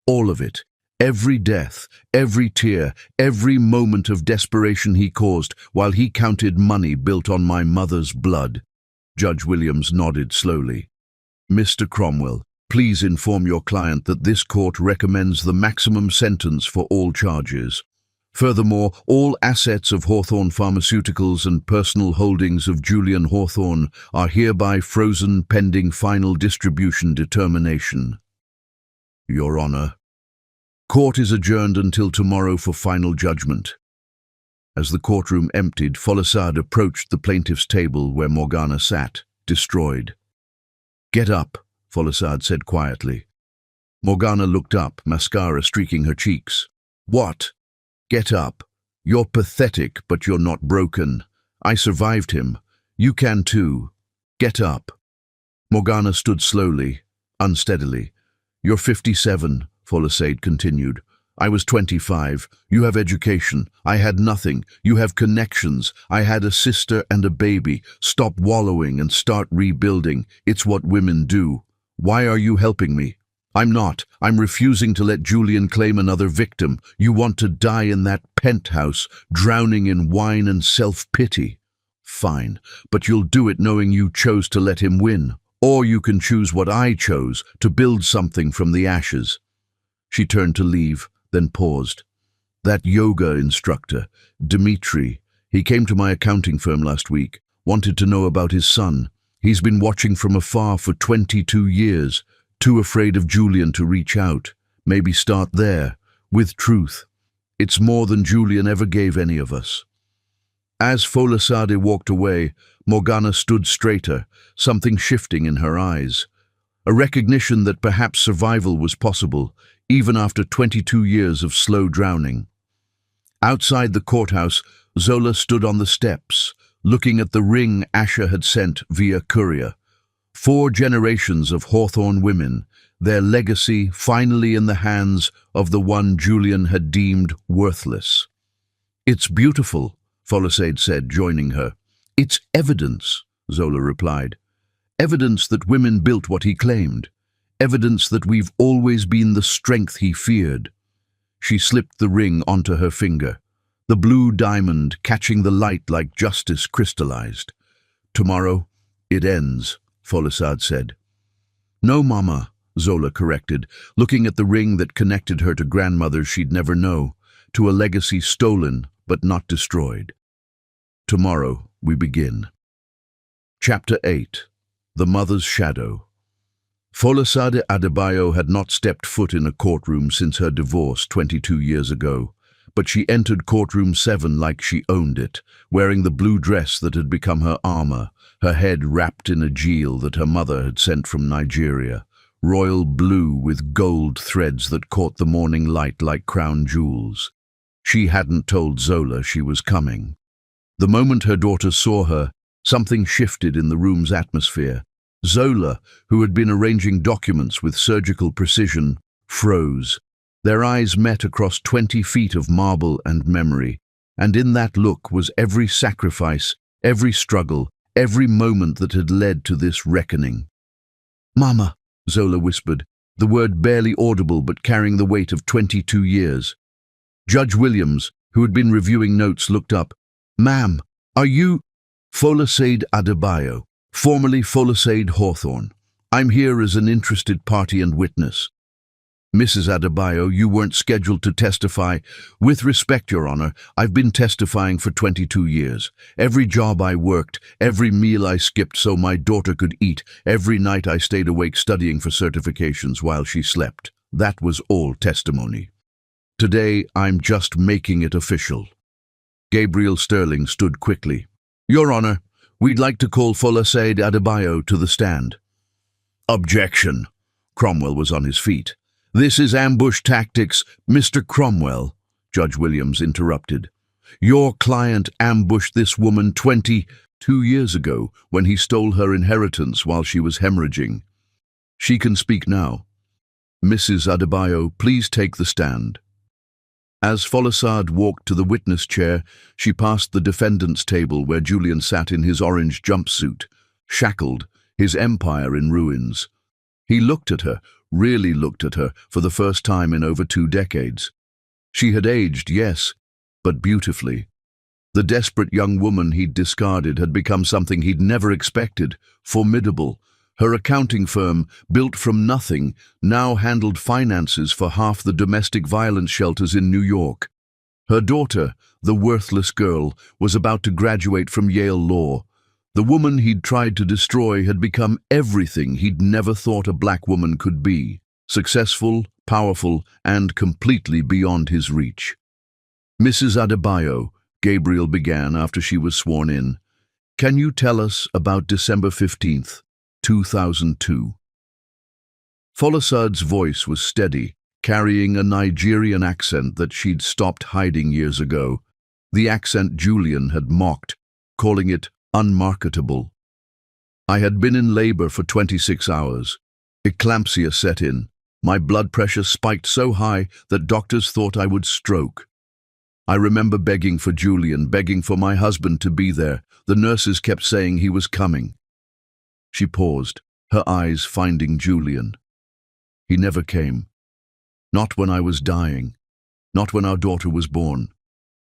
All of it. Every death, every tear, every moment of desperation he caused while he counted money built on my mother's blood." Judge Williams nodded slowly. "Mr. Cromwell, please inform your client that this court recommends the maximum sentence for all charges. Furthermore, all assets of Hawthorne Pharmaceuticals and personal holdings of Julian Hawthorne are hereby frozen pending final distribution determination." "Your Honor." "Court is adjourned until tomorrow for final judgment." As the courtroom emptied, Folasade approached the plaintiff's table where Morgana sat, destroyed. "Get up," Folasade said quietly. Morgana looked up, mascara streaking her cheeks. "What?" "Get up. You're pathetic, but you're not broken. I survived him. You can too. Get up." Morgana stood slowly, unsteadily. You're 57, Folasade continued. I was 25. You have education. I had nothing. You have connections. I had a sister and a baby. Stop wallowing and start rebuilding. It's what women do. Why are you helping me? I'm not. I'm refusing to let Julian claim another victim. You want to die in that penthouse, drowning in wine and self-pity. Fine, but you'll do it knowing you chose to let him win. Or you can choose what I chose, to build something from the ashes. She turned to leave, then paused. That yoga instructor, Dmitri, he came to my accounting firm last week, wanted to know about his son. He's been watching from afar for 22 years, too afraid of Julian to reach out. Maybe start there, with truth. It's more than Julian ever gave any of us. As Folasade walked away, Morgana stood straighter, something shifting in her eyes. A recognition that perhaps survival was possible, even after 22 years of slow drowning. Outside the courthouse, Zola stood on the steps, looking at the ring Asher had sent via courier. 4 generations of Hawthorne women, their legacy finally in the hands of the one Julian had deemed worthless. It's beautiful, Folasade said, joining her. It's evidence, Zola replied. Evidence that women built what he claimed. Evidence that we've always been the strength he feared. She slipped the ring onto her finger, the blue diamond catching the light like justice crystallized. Tomorrow, it ends, Folasade said. No, Mama, Zola corrected, looking at the ring that connected her to grandmothers she'd never know, to a legacy stolen but not destroyed. Tomorrow, we begin. Chapter 8. The Mother's Shadow. Folasade Adebayo had not stepped foot in a courtroom since her divorce 22 years ago, but she entered courtroom 7 like she owned it, wearing the blue dress that had become her armor, her head wrapped in a jewel that her mother had sent from Nigeria, royal blue with gold threads that caught the morning light like crown jewels. She hadn't told Zola she was coming. The moment her daughter saw her, something shifted in the room's atmosphere. Zola, who had been arranging documents with surgical precision, froze. Their eyes met across 20 feet of marble and memory, and in that look was every sacrifice, every struggle, every moment that had led to this reckoning. "Mama," Zola whispered, the word barely audible but carrying the weight of 22 years. Judge Williams, who had been reviewing notes, looked up. "Ma'am, are you—" "Folasade Adebayo, formerly Folasade Hawthorne. I'm here as an interested party and witness." "Mrs. Adebayo, you weren't scheduled to testify." "With respect, Your Honor, I've been testifying for 22 years. Every job I worked, every meal I skipped so my daughter could eat, every night I stayed awake studying for certifications while she slept. That was all testimony. Today, I'm just making it official." Gabriel Sterling stood quickly. "Your Honor, we'd like to call Folasade Adebayo to the stand." "Objection." Cromwell was on his feet. "This is ambush tactics, Mr. Cromwell," Judge Williams interrupted. "Your client ambushed this woman 22 years ago when he stole her inheritance while she was hemorrhaging. She can speak now. Mrs. Adebayo, please take the stand." As Folasade walked to the witness chair, she passed the defendant's table where Julian sat in his orange jumpsuit, shackled, his empire in ruins. He looked at her, really looked at her, for the first time in over 2 decades. She had aged, yes, but beautifully. The desperate young woman he'd discarded had become something he'd never expected, formidable. Her accounting firm, built from nothing, now handled finances for half the domestic violence shelters in New York. Her daughter, the worthless girl, was about to graduate from Yale Law. The woman he'd tried to destroy had become everything he'd never thought a black woman could be: successful, powerful, and completely beyond his reach. "Mrs. Adebayo," Gabriel began after she was sworn in, "can you tell us about December 15th, 2002. Folasade's voice was steady, carrying a Nigerian accent that she'd stopped hiding years ago, the accent Julian had mocked, calling it unmarketable. "I had been in labor for 26 hours. Eclampsia set in. My blood pressure spiked so high that doctors thought I would stroke. I remember begging for Julian, begging for my husband to be there. The nurses kept saying he was coming. She paused, her eyes finding Julian. He never came. Not when I was dying. Not when our daughter was born.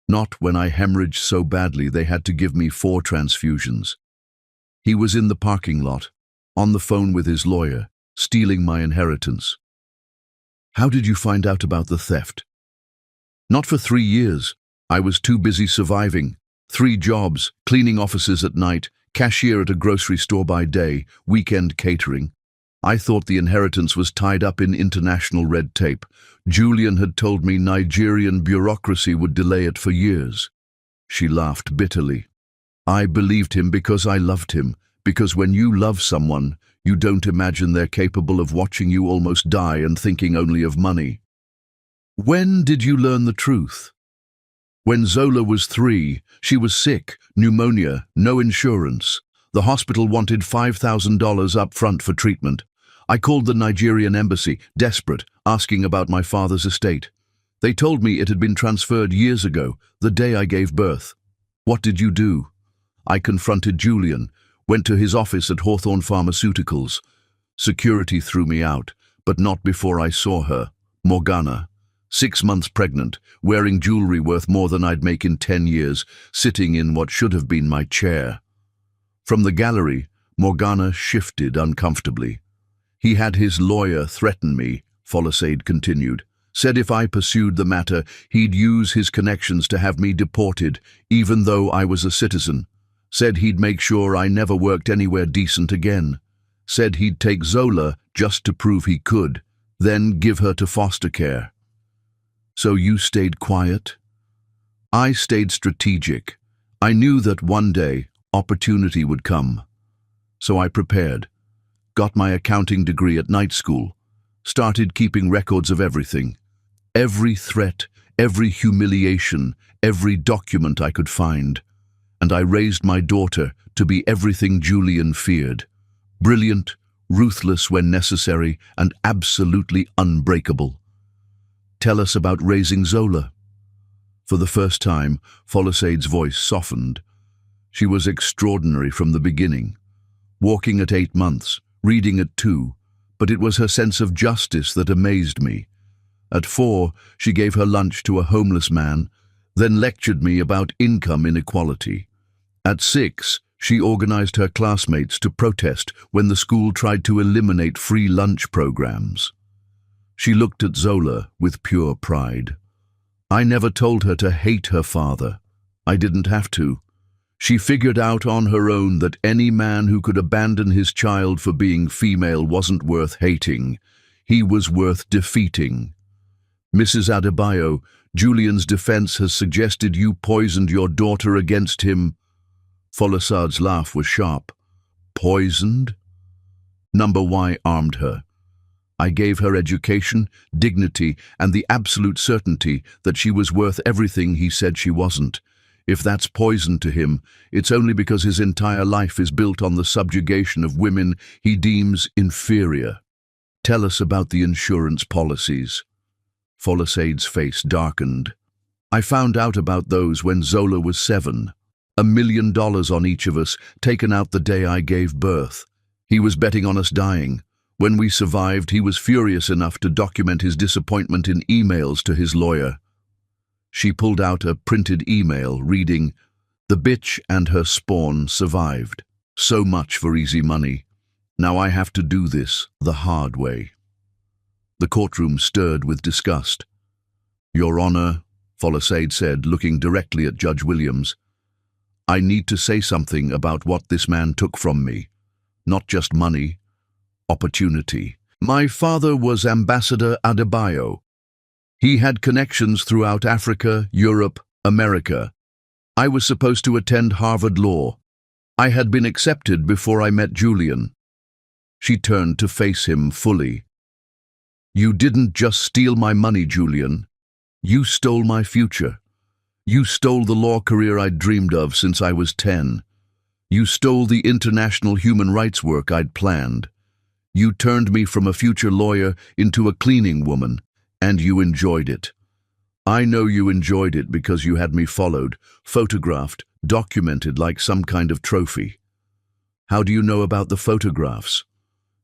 Not when I hemorrhaged so badly they had to give me 4 transfusions. He was in the parking lot, on the phone with his lawyer, stealing my inheritance. How did you find out about the theft? Not for 3 years. I was too busy surviving. 3 jobs, cleaning offices at night, cashier at a grocery store by day, weekend catering. I thought the inheritance was tied up in international red tape. Julian had told me Nigerian bureaucracy would delay it for years. She laughed bitterly. I believed him because I loved him, because when you love someone, you don't imagine they're capable of watching you almost die and thinking only of money. When did you learn the truth? When Zola was 3, she was sick, pneumonia, no insurance. The hospital wanted $5,000 up front for treatment. I called the Nigerian embassy, desperate, asking about my father's estate. They told me it had been transferred years ago, the day I gave birth. What did you do? I confronted Julian, went to his office at Hawthorne Pharmaceuticals. Security threw me out, but not before I saw her, Morgana. 6 months pregnant, wearing jewelry worth more than I'd make in 10 years, sitting in what should have been my chair. From the gallery, Morgana shifted uncomfortably. He had his lawyer threaten me, Folasade continued. Said if I pursued the matter, he'd use his connections to have me deported, even though I was a citizen. Said he'd make sure I never worked anywhere decent again. Said he'd take Zola just to prove he could, then give her to foster care. So you stayed quiet? I stayed strategic. I knew that one day opportunity would come. So I prepared. Got my accounting degree at night school. Started keeping records of everything. Every threat, every humiliation, every document I could find. And I raised my daughter to be everything Julian feared. Brilliant, ruthless when necessary, and absolutely unbreakable. Tell us about raising Zola. For the first time, Folasade's voice softened. She was extraordinary from the beginning. Walking at 8 months, reading at 2, but it was her sense of justice that amazed me. At 4, she gave her lunch to a homeless man, then lectured me about income inequality. At 6, she organized her classmates to protest when the school tried to eliminate free lunch programs. She looked at Zola with pure pride. I never told her to hate her father. I didn't have to. She figured out on her own that any man who could abandon his child for being female wasn't worth hating. He was worth defeating. Mrs. Adebayo, Julian's defense has suggested you poisoned your daughter against him. Folasade's laugh was sharp. Poisoned? Number Y armed her. I gave her education, dignity, and the absolute certainty that she was worth everything he said she wasn't. If that's poison to him, it's only because his entire life is built on the subjugation of women he deems inferior. Tell us about the insurance policies. Folasade's face darkened. I found out about those when Zola was 7. $1 million on each of us, taken out the day I gave birth. He was betting on us dying. When we survived, he was furious enough to document his disappointment in emails to his lawyer. She pulled out a printed email reading, "The bitch and her spawn survived. So much for easy money. Now I have to do this the hard way." The courtroom stirred with disgust. "Your Honor," Folasade said, looking directly at Judge Williams, "I need to say something about what this man took from me. Not just money, opportunity. My father was Ambassador Adebayo. He had connections throughout Africa, Europe, America. I was supposed to attend Harvard Law. I had been accepted before I met Julian." She turned to face him fully. "You didn't just steal my money, Julian. You stole my future. You stole the law career I'd dreamed of since I was 10. You stole the international human rights work I'd planned. You turned me from a future lawyer into a cleaning woman, and you enjoyed it. I know you enjoyed it because you had me followed, photographed, documented like some kind of trophy. How do you know about the photographs?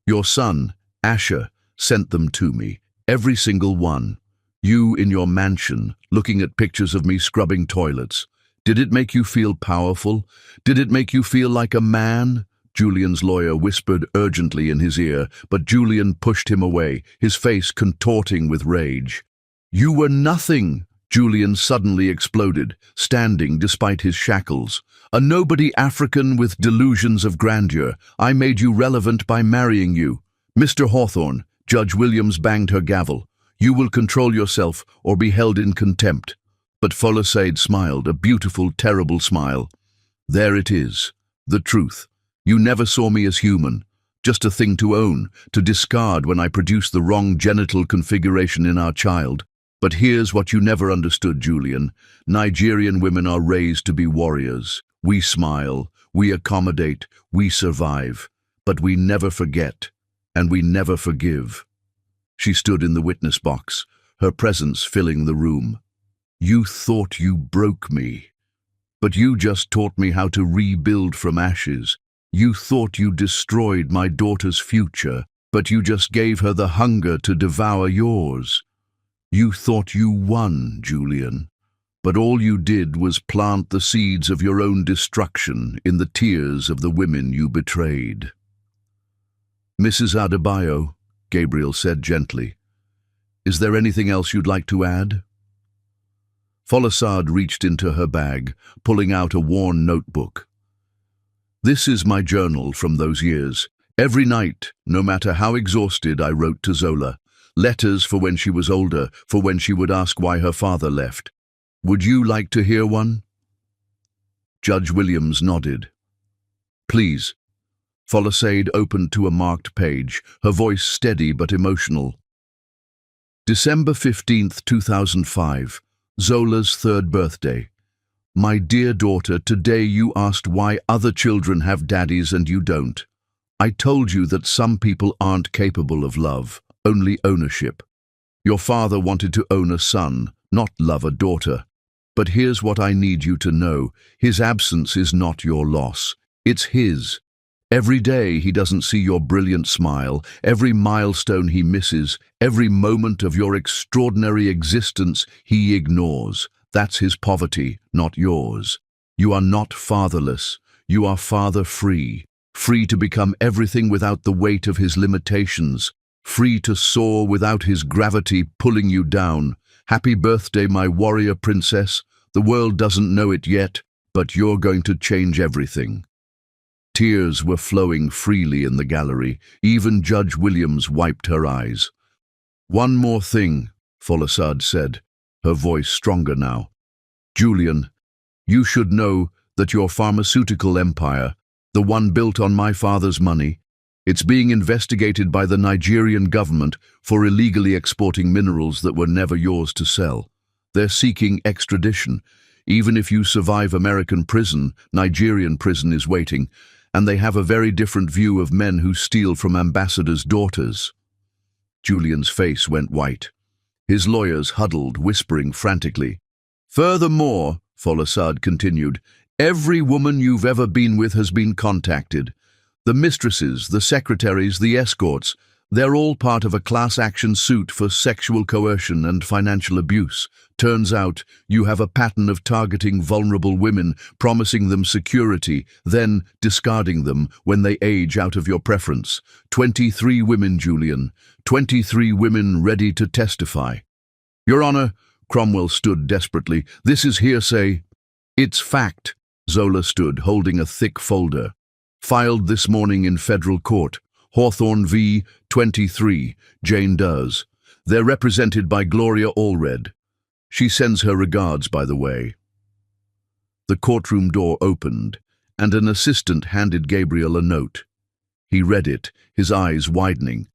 Your son, Asher, sent them to me, every single one. You in your mansion, looking at pictures of me scrubbing toilets. Did it make you feel powerful? Did it make you feel like a man? Julian's lawyer whispered urgently in his ear, but Julian pushed him away, his face contorting with rage. You were nothing, Julian suddenly exploded, standing despite his shackles. A nobody African with delusions of grandeur. I made you relevant by marrying you. Mr. Hawthorne, Judge Williams banged her gavel. You will control yourself or be held in contempt. But Folasade smiled, a beautiful, terrible smile. There it is, the truth. You never saw me as human, just a thing to own, to discard when I produced the wrong genital configuration in our child. But here's what you never understood, Julian. Nigerian women are raised to be warriors. We smile, we accommodate, we survive. But we never forget, and we never forgive. She stood in the witness box, her presence filling the room. You thought you broke me, but you just taught me how to rebuild from ashes. You thought you destroyed my daughter's future, but you just gave her the hunger to devour yours. You thought you won, Julian, but all you did was plant the seeds of your own destruction in the tears of the women you betrayed. Mrs. Adebayo, Gabriel said gently, is there anything else you'd like to add? Folasade reached into her bag, pulling out a worn notebook. This is my journal from those years. Every night, no matter how exhausted, I wrote to Zola. Letters for when she was older, for when she would ask why her father left. Would you like to hear one? Judge Williams nodded. Please. Folasade opened to a marked page, her voice steady but emotional. December 15th, 2005, Zola's 3rd birthday. My dear daughter, today you asked why other children have daddies and you don't. I told you that some people aren't capable of love, only ownership. Your father wanted to own a son, not love a daughter. But here's what I need you to know. His absence is not your loss. It's his. Every day he doesn't see your brilliant smile, every milestone he misses, every moment of your extraordinary existence he ignores. That's his poverty, not yours. You are not fatherless. You are father-free. Free to become everything without the weight of his limitations. Free to soar without his gravity pulling you down. Happy birthday, my warrior princess. The world doesn't know it yet, but you're going to change everything. Tears were flowing freely in the gallery. Even Judge Williams wiped her eyes. One more thing, Folasade said, her voice stronger now. Julian, you should know that your pharmaceutical empire, the one built on my father's money, it's being investigated by the Nigerian government for illegally exporting minerals that were never yours to sell. They're seeking extradition. Even if you survive American prison, Nigerian prison is waiting, and they have a very different view of men who steal from ambassadors' daughters. Julian's face went white. His lawyers huddled, whispering frantically. Furthermore, Folasade continued, every woman you've ever been with has been contacted. The mistresses, the secretaries, the escorts, they're all part of a class action suit for sexual coercion and financial abuse. Turns out you have a pattern of targeting vulnerable women, promising them security, then discarding them when they age out of your preference. 23 women, Julian. 23 women ready to testify. Your Honor, Cromwell stood desperately. This is hearsay. It's fact. Zola stood, holding a thick folder. Filed this morning in federal court. Hawthorne v. 23, Jane Does. They're represented by Gloria Allred. She sends her regards, by the way. The courtroom door opened, and an assistant handed Gabriel a note. He read it, his eyes widening.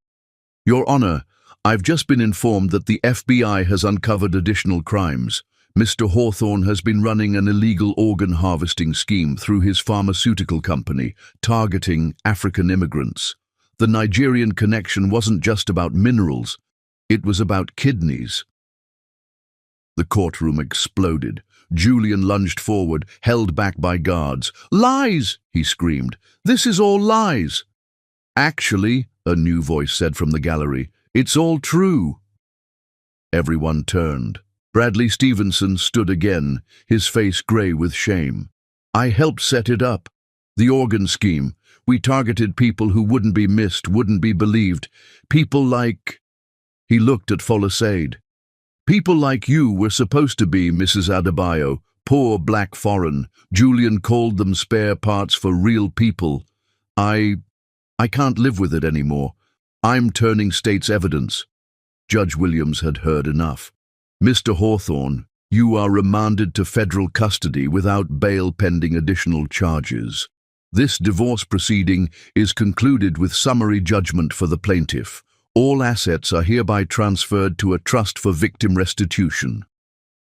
Your Honor, I've just been informed that the FBI has uncovered additional crimes. Mr. Hawthorne has been running an illegal organ harvesting scheme through his pharmaceutical company, targeting African immigrants. The Nigerian connection wasn't just about minerals, it was about kidneys. The courtroom exploded. Julian lunged forward, held back by guards. "Lies!" he screamed. "This is all lies!" "Actually," a new voice said from the gallery, "it's all true." Everyone turned. Bradley Stevenson stood again, his face grey with shame. "I helped set it up. The organ scheme. We targeted people who wouldn't be missed, wouldn't be believed. People like—" He looked at Folasade. "People like you were supposed to be, Mrs. Adebayo, poor black foreign. Julian called them spare parts for real people. I can't live with it anymore. I'm turning state's evidence." Judge Williams had heard enough. "Mr. Hawthorne, you are remanded to federal custody without bail pending additional charges. This divorce proceeding is concluded with summary judgment for the plaintiff. All assets are hereby transferred to a trust for victim restitution."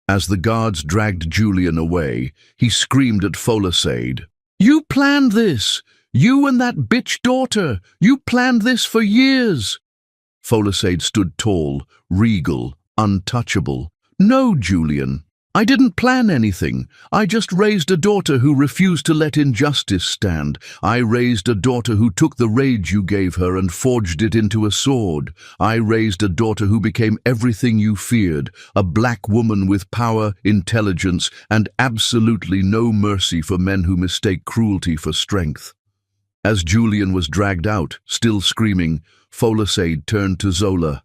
As the guards dragged Julian away, he screamed at Folasade, "You planned this! You and that bitch daughter! You planned this for years!" Folasade stood tall, regal, untouchable. "No, Julian, I didn't plan anything. I just raised a daughter who refused to let injustice stand. I raised a daughter who took the rage you gave her and forged it into a sword. I raised a daughter who became everything you feared, a black woman with power, intelligence, and absolutely no mercy for men who mistake cruelty for strength." As Julian was dragged out, still screaming, Folasade turned to Zola.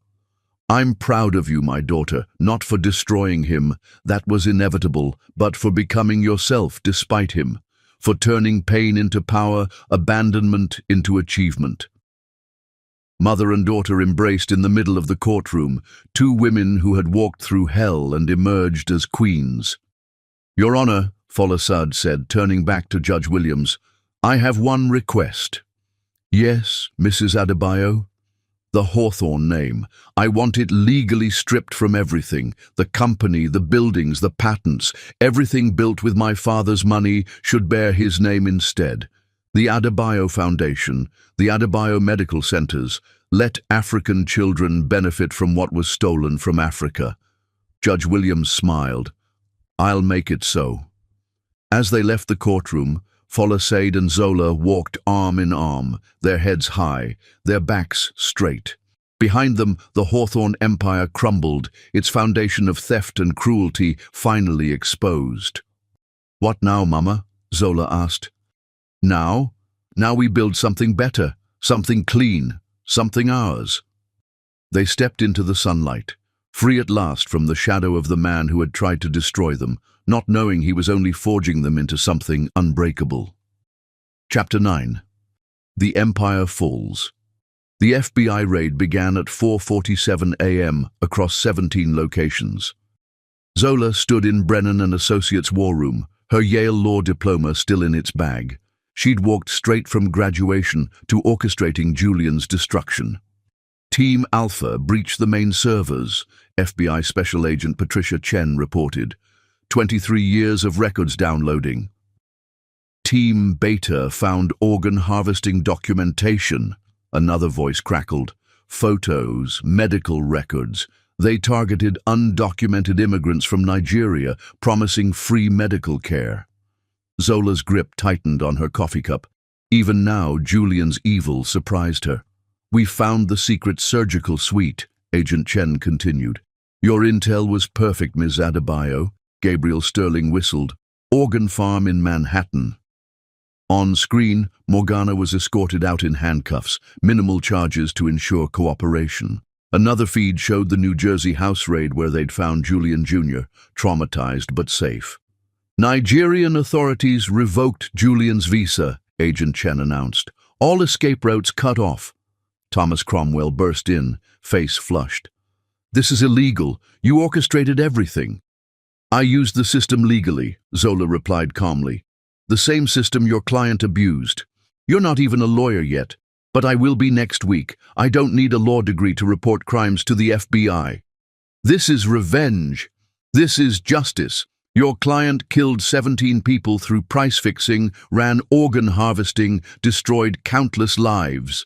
"I'm proud of you, my daughter, not for destroying him, that was inevitable, but for becoming yourself despite him, for turning pain into power, abandonment into achievement." Mother and daughter embraced in the middle of the courtroom, two women who had walked through hell and emerged as queens. "Your Honor," Folasade said, turning back to Judge Williams, "I have one request." "Yes, Mrs. Adebayo?" "The Hawthorne name. I want it legally stripped from everything. The company, the buildings, the patents, everything built with my father's money should bear his name instead. The Adebayo Foundation, the Adebayo Medical Centers. Let African children benefit from what was stolen from Africa." Judge Williams smiled. "I'll make it so." As they left the courtroom, Folasade and Zola walked arm in arm, their heads high, their backs straight. Behind them, the Hawthorne empire crumbled, its foundation of theft and cruelty finally exposed. "What now, Mama?" Zola asked. Now we build something better, something clean, something ours." They stepped into the sunlight, free at last from the shadow of the man who had tried to destroy them, not knowing he was only forging them into something unbreakable. Chapter 9. The Empire Falls. The FBI raid began at 4:47 a.m. across 17 locations. Zola stood in Brennan and Associates' war room, her Yale law diploma still in its bag. She'd walked straight from graduation to orchestrating Julian's destruction. Team Alpha breached the main servers, FBI Special Agent Patricia Chen reported. 23 years of records downloading. Team Beta found organ harvesting documentation, another voice crackled. Photos, medical records. They targeted undocumented immigrants from Nigeria, promising free medical care. Zola's grip tightened on her coffee cup. Even now, Julian's evil surprised her. "We found the secret surgical suite," Agent Chen continued. "Your intel was perfect, Ms. Adebayo." Gabriel Sterling whistled. "Organ farm in Manhattan." On screen, Morgana was escorted out in handcuffs, minimal charges to ensure cooperation. Another feed showed the New Jersey house raid where they'd found Julian Jr., traumatized but safe. "Nigerian authorities revoked Julian's visa," Agent Chen announced. "All escape routes cut off." Thomas Cromwell burst in, face flushed. "This is illegal. You orchestrated everything." "I used the system legally," Zola replied calmly. "The same system your client abused. You're not even a lawyer yet, but I will be next week. I don't need a law degree to report crimes to the FBI. This is revenge. This is justice. Your client killed 17 people through price fixing, ran organ harvesting, destroyed countless lives."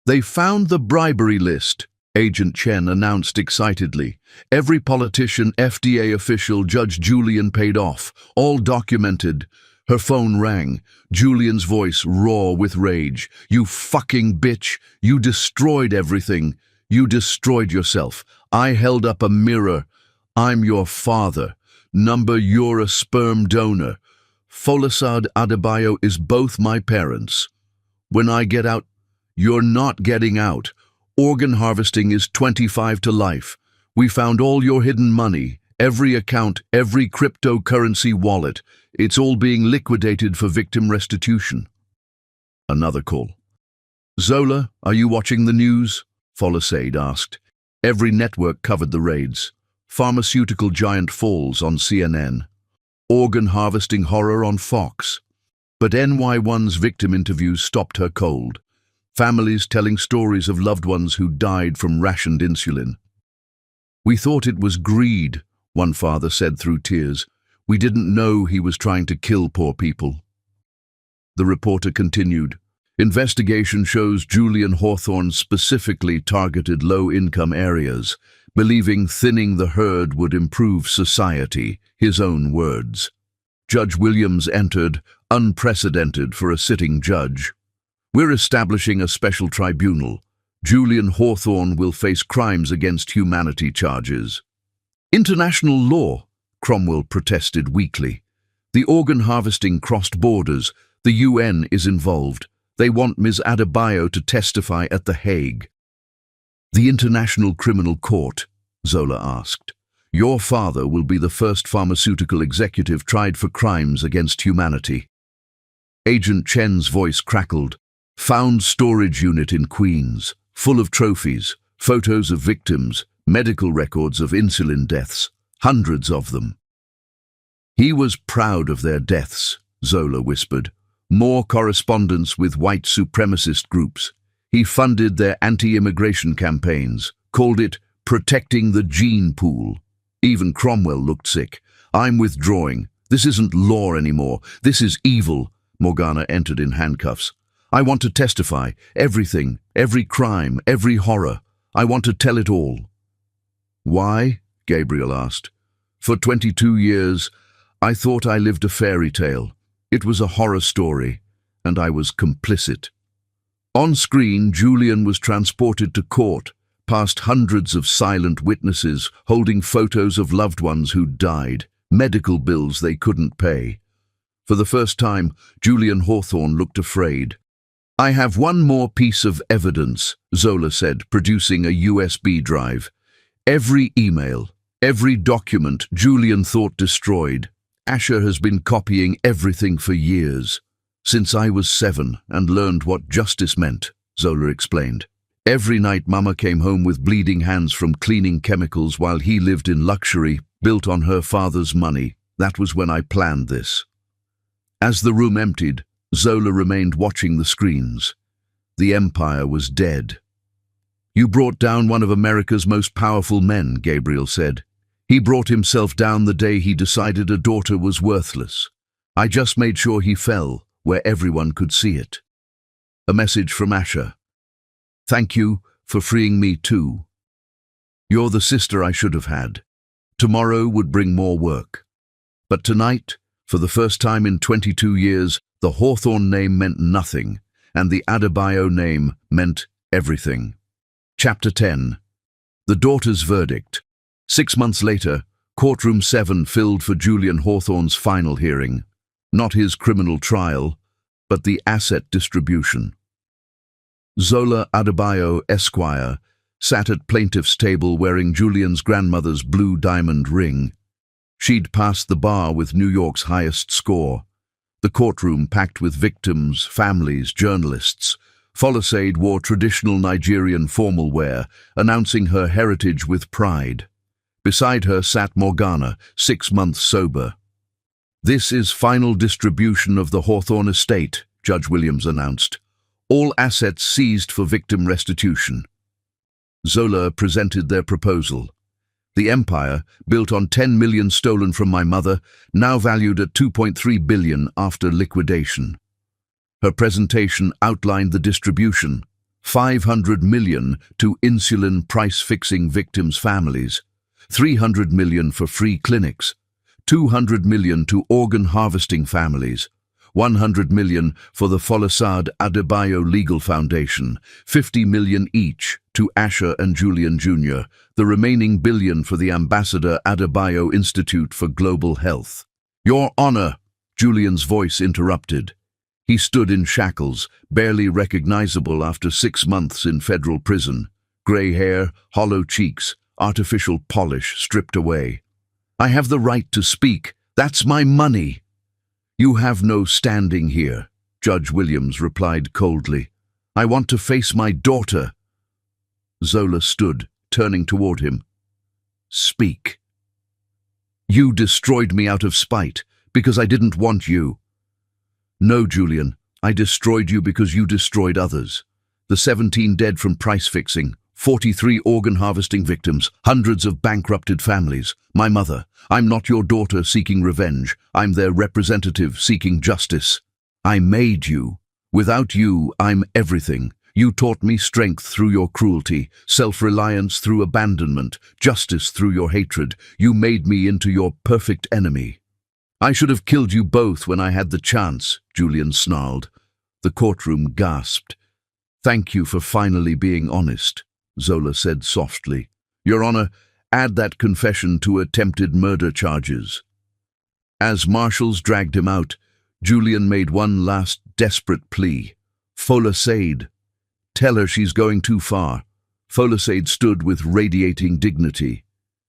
They found the bribery list, Agent Chen announced excitedly. Every politician, FDA official, Judge Julian paid off, all documented. Her phone rang, Julian's voice raw with rage. You fucking bitch! You destroyed everything. You destroyed yourself. I held up a mirror. I'm your father. Number, you're a sperm donor. Folasade Adebayo is both my parents. When I get out, you're not getting out. Organ harvesting is 25 to life. We found all your hidden money, every account, every cryptocurrency wallet. It's all being liquidated for victim restitution. Another call. Zola, are you watching the news? Folasade asked. Every network covered the raids. Pharmaceutical giant falls on CNN. Organ harvesting horror on Fox. But NY1's victim interviews stopped her cold. Families telling stories of loved ones who died from rationed insulin. We thought it was greed, one father said through tears. We didn't know he was trying to kill poor people. The reporter continued. Investigation shows Julian Hawthorne specifically targeted low-income areas, believing thinning the herd would improve society, his own words. Judge Williams entered, unprecedented for a sitting judge. We're establishing a special tribunal. Julian Hawthorne will face crimes against humanity charges. International law, Cromwell protested weakly. The organ harvesting crossed borders. The UN is involved. They want Ms. Adebayo to testify at The Hague. The International Criminal Court, Zola asked. Your father will be the first pharmaceutical executive tried for crimes against humanity. Agent Chen's voice crackled. Found storage unit in Queens, full of trophies, photos of victims, medical records of insulin deaths, hundreds of them. He was proud of their deaths, Zola whispered. More correspondence with white supremacist groups. He funded their anti-immigration campaigns, called it protecting the gene pool. Even Cromwell looked sick. I'm withdrawing. This isn't law anymore. This is evil. Morgana entered in handcuffs. I want to testify. Everything, every crime, every horror. I want to tell it all. Why? Gabriel asked. For 22 years, I thought I lived a fairy tale. It was a horror story, and I was complicit. On screen, Julian was transported to court, past hundreds of silent witnesses holding photos of loved ones who'd died, medical bills they couldn't pay. For the first time, Julian Hawthorne looked afraid. I have one more piece of evidence, Zola said, producing a USB drive. Every email, every document Julian thought destroyed. Asher has been copying everything for years. Since I was 7 and learned what justice meant, Zola explained. Every night Mama came home with bleeding hands from cleaning chemicals while he lived in luxury, built on her father's money. That was when I planned this. As the room emptied, Zola remained watching the screens. The empire was dead. You brought down one of America's most powerful men, Gabriel said. He brought himself down the day he decided a daughter was worthless. I just made sure he fell where everyone could see it. A message from Asher. Thank you for freeing me too. You're the sister I should have had. Tomorrow would bring more work. But tonight, for the first time in 22 years, the Hawthorne name meant nothing, and the Adebayo name meant everything. Chapter 10. The daughter's verdict. 6 months later, courtroom 7 filled for Julian Hawthorne's final hearing. Not his criminal trial, but the asset distribution. Zola Adebayo, Esquire, sat at plaintiff's table wearing Julian's grandmother's blue diamond ring. She'd passed the bar with New York's highest score. The courtroom packed with victims, families, journalists. Folasade wore traditional Nigerian formal wear, announcing her heritage with pride. Beside her sat Morgana, 6 months sober. This is final distribution of the Hawthorne estate, Judge Williams announced. All assets seized for victim restitution. Zola presented their proposal. The empire, built on 10 million stolen from my mother, now valued at 2.3 billion after liquidation. Her presentation outlined the distribution. 500 million to insulin price-fixing victims' families, 300 million for free clinics, 200 million to organ harvesting families, 100 million for the Folasade Adebayo Legal Foundation, 50 million each to Asher and Julian Jr., the remaining billion for the Ambassador Adebayo Institute for Global Health. Your Honor, Julian's voice interrupted. He stood in shackles, barely recognizable after 6 months in federal prison. Grey hair, hollow cheeks, artificial polish stripped away. I have the right to speak. That's my money. You have no standing here, Judge Williams replied coldly. I want to face my daughter. Zola stood, turning toward him. Speak. You destroyed me out of spite, because I didn't want you. No, Julian, I destroyed you because you destroyed others. The 17 dead from price fixing, 43 organ harvesting victims, hundreds of bankrupted families. My mother. I'm not your daughter seeking revenge. I'm their representative seeking justice. I made you. Without you, I'm everything. You taught me strength through your cruelty, self-reliance through abandonment, justice through your hatred. You made me into your perfect enemy. I should have killed you both when I had the chance, Julian snarled. The courtroom gasped. Thank you for finally being honest, Zola said softly. Your Honor, add that confession to attempted murder charges. As marshals dragged him out, Julian made one last desperate plea. Folasade. Tell her she's going too far. Folasade stood with radiating dignity.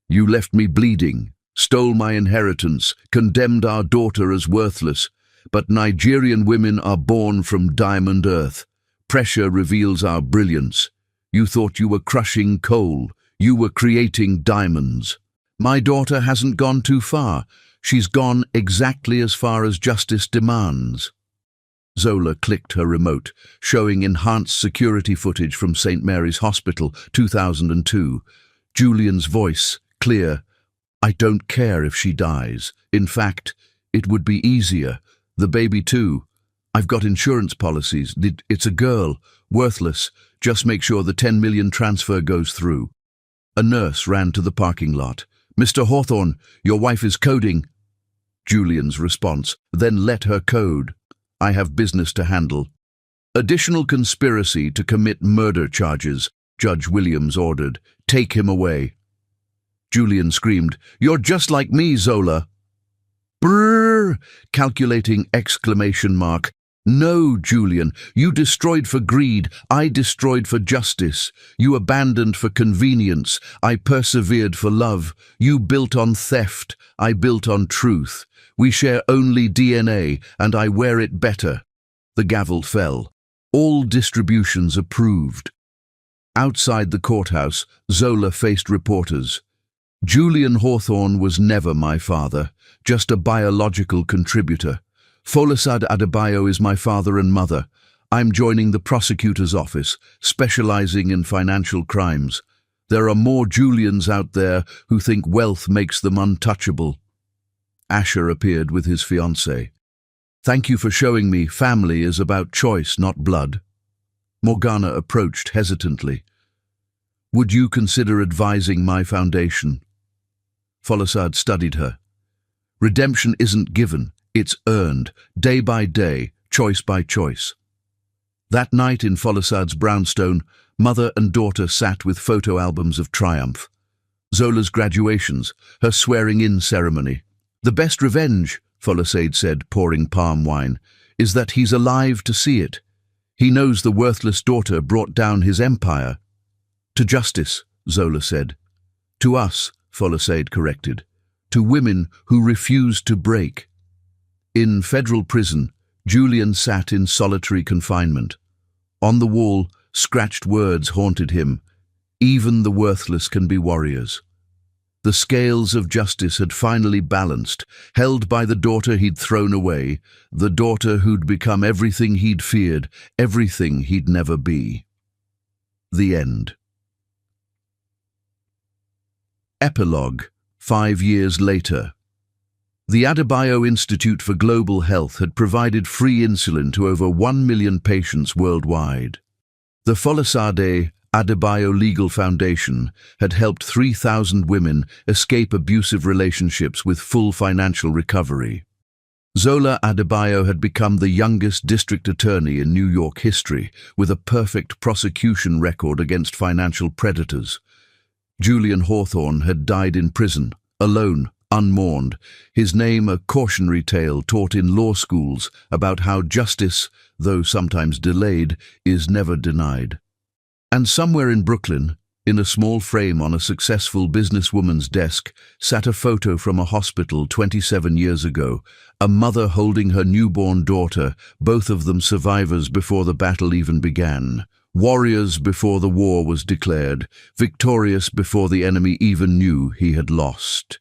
You left me bleeding, stole my inheritance, condemned our daughter as worthless. But Nigerian women are born from diamond earth. Pressure reveals our brilliance. You thought you were crushing coal. You were creating diamonds. My daughter hasn't gone too far. She's gone exactly as far as justice demands. Zola clicked her remote, showing enhanced security footage from St. Mary's Hospital, 2002. Julian's voice, clear. I don't care if she dies. In fact, it would be easier. The baby too. I've got insurance policies. It's a girl. Worthless. Just make sure the 10 million transfer goes through. A nurse ran to the parking lot. Mr. Hawthorne, your wife is coding. Julian's response, then let her code. I have business to handle. Additional conspiracy to commit murder charges, Judge Williams ordered. Take him away. Julian screamed, You're just like me, Zola. Brrr! Calculating exclamation mark. No, Julian, you destroyed for greed, I destroyed for justice. You abandoned for convenience, I persevered for love. You built on theft, I built on truth. We share only DNA, and I wear it better. The gavel fell. All distributions approved. Outside the courthouse, Zola faced reporters. Julian Hawthorne was never my father, just a biological contributor. Folasade Adebayo is my father and mother. I'm joining the prosecutor's office, specializing in financial crimes. There are more Julians out there who think wealth makes them untouchable. Asher appeared with his fiancée. Thank you for showing me family is about choice, not blood. Morgana approached hesitantly. Would you consider advising my foundation? Folasade studied her. Redemption isn't given, it's earned, day by day, choice by choice. That night in Folasade's brownstone, mother and daughter sat with photo albums of triumph. Zola's graduations, her swearing-in ceremony. The best revenge, Folasade said, pouring palm wine, is that he's alive to see it. He knows the worthless daughter brought down his empire. To justice, Zola said. To us, Folasade corrected. To women who refused to break. In federal prison, Julian sat in solitary confinement. On the wall, scratched words haunted him. Even the worthless can be warriors. The scales of justice had finally balanced, held by the daughter he'd thrown away, the daughter who'd become everything he'd feared, everything he'd never be. The end. Epilogue, 5 years later. The Adebayo Institute for Global Health had provided free insulin to over 1 million patients worldwide. The Folasade Adebayo Legal Foundation had helped 3,000 women escape abusive relationships with full financial recovery. Zola Adebayo had become the youngest district attorney in New York history, with a perfect prosecution record against financial predators. Julian Hawthorne had died in prison, alone, unmourned, his name a cautionary tale taught in law schools about how justice, though sometimes delayed, is never denied. And somewhere in Brooklyn, in a small frame on a successful businesswoman's desk, sat a photo from a hospital 27 years ago, a mother holding her newborn daughter, both of them survivors before the battle even began. Warriors before the war was declared, victorious before the enemy even knew he had lost.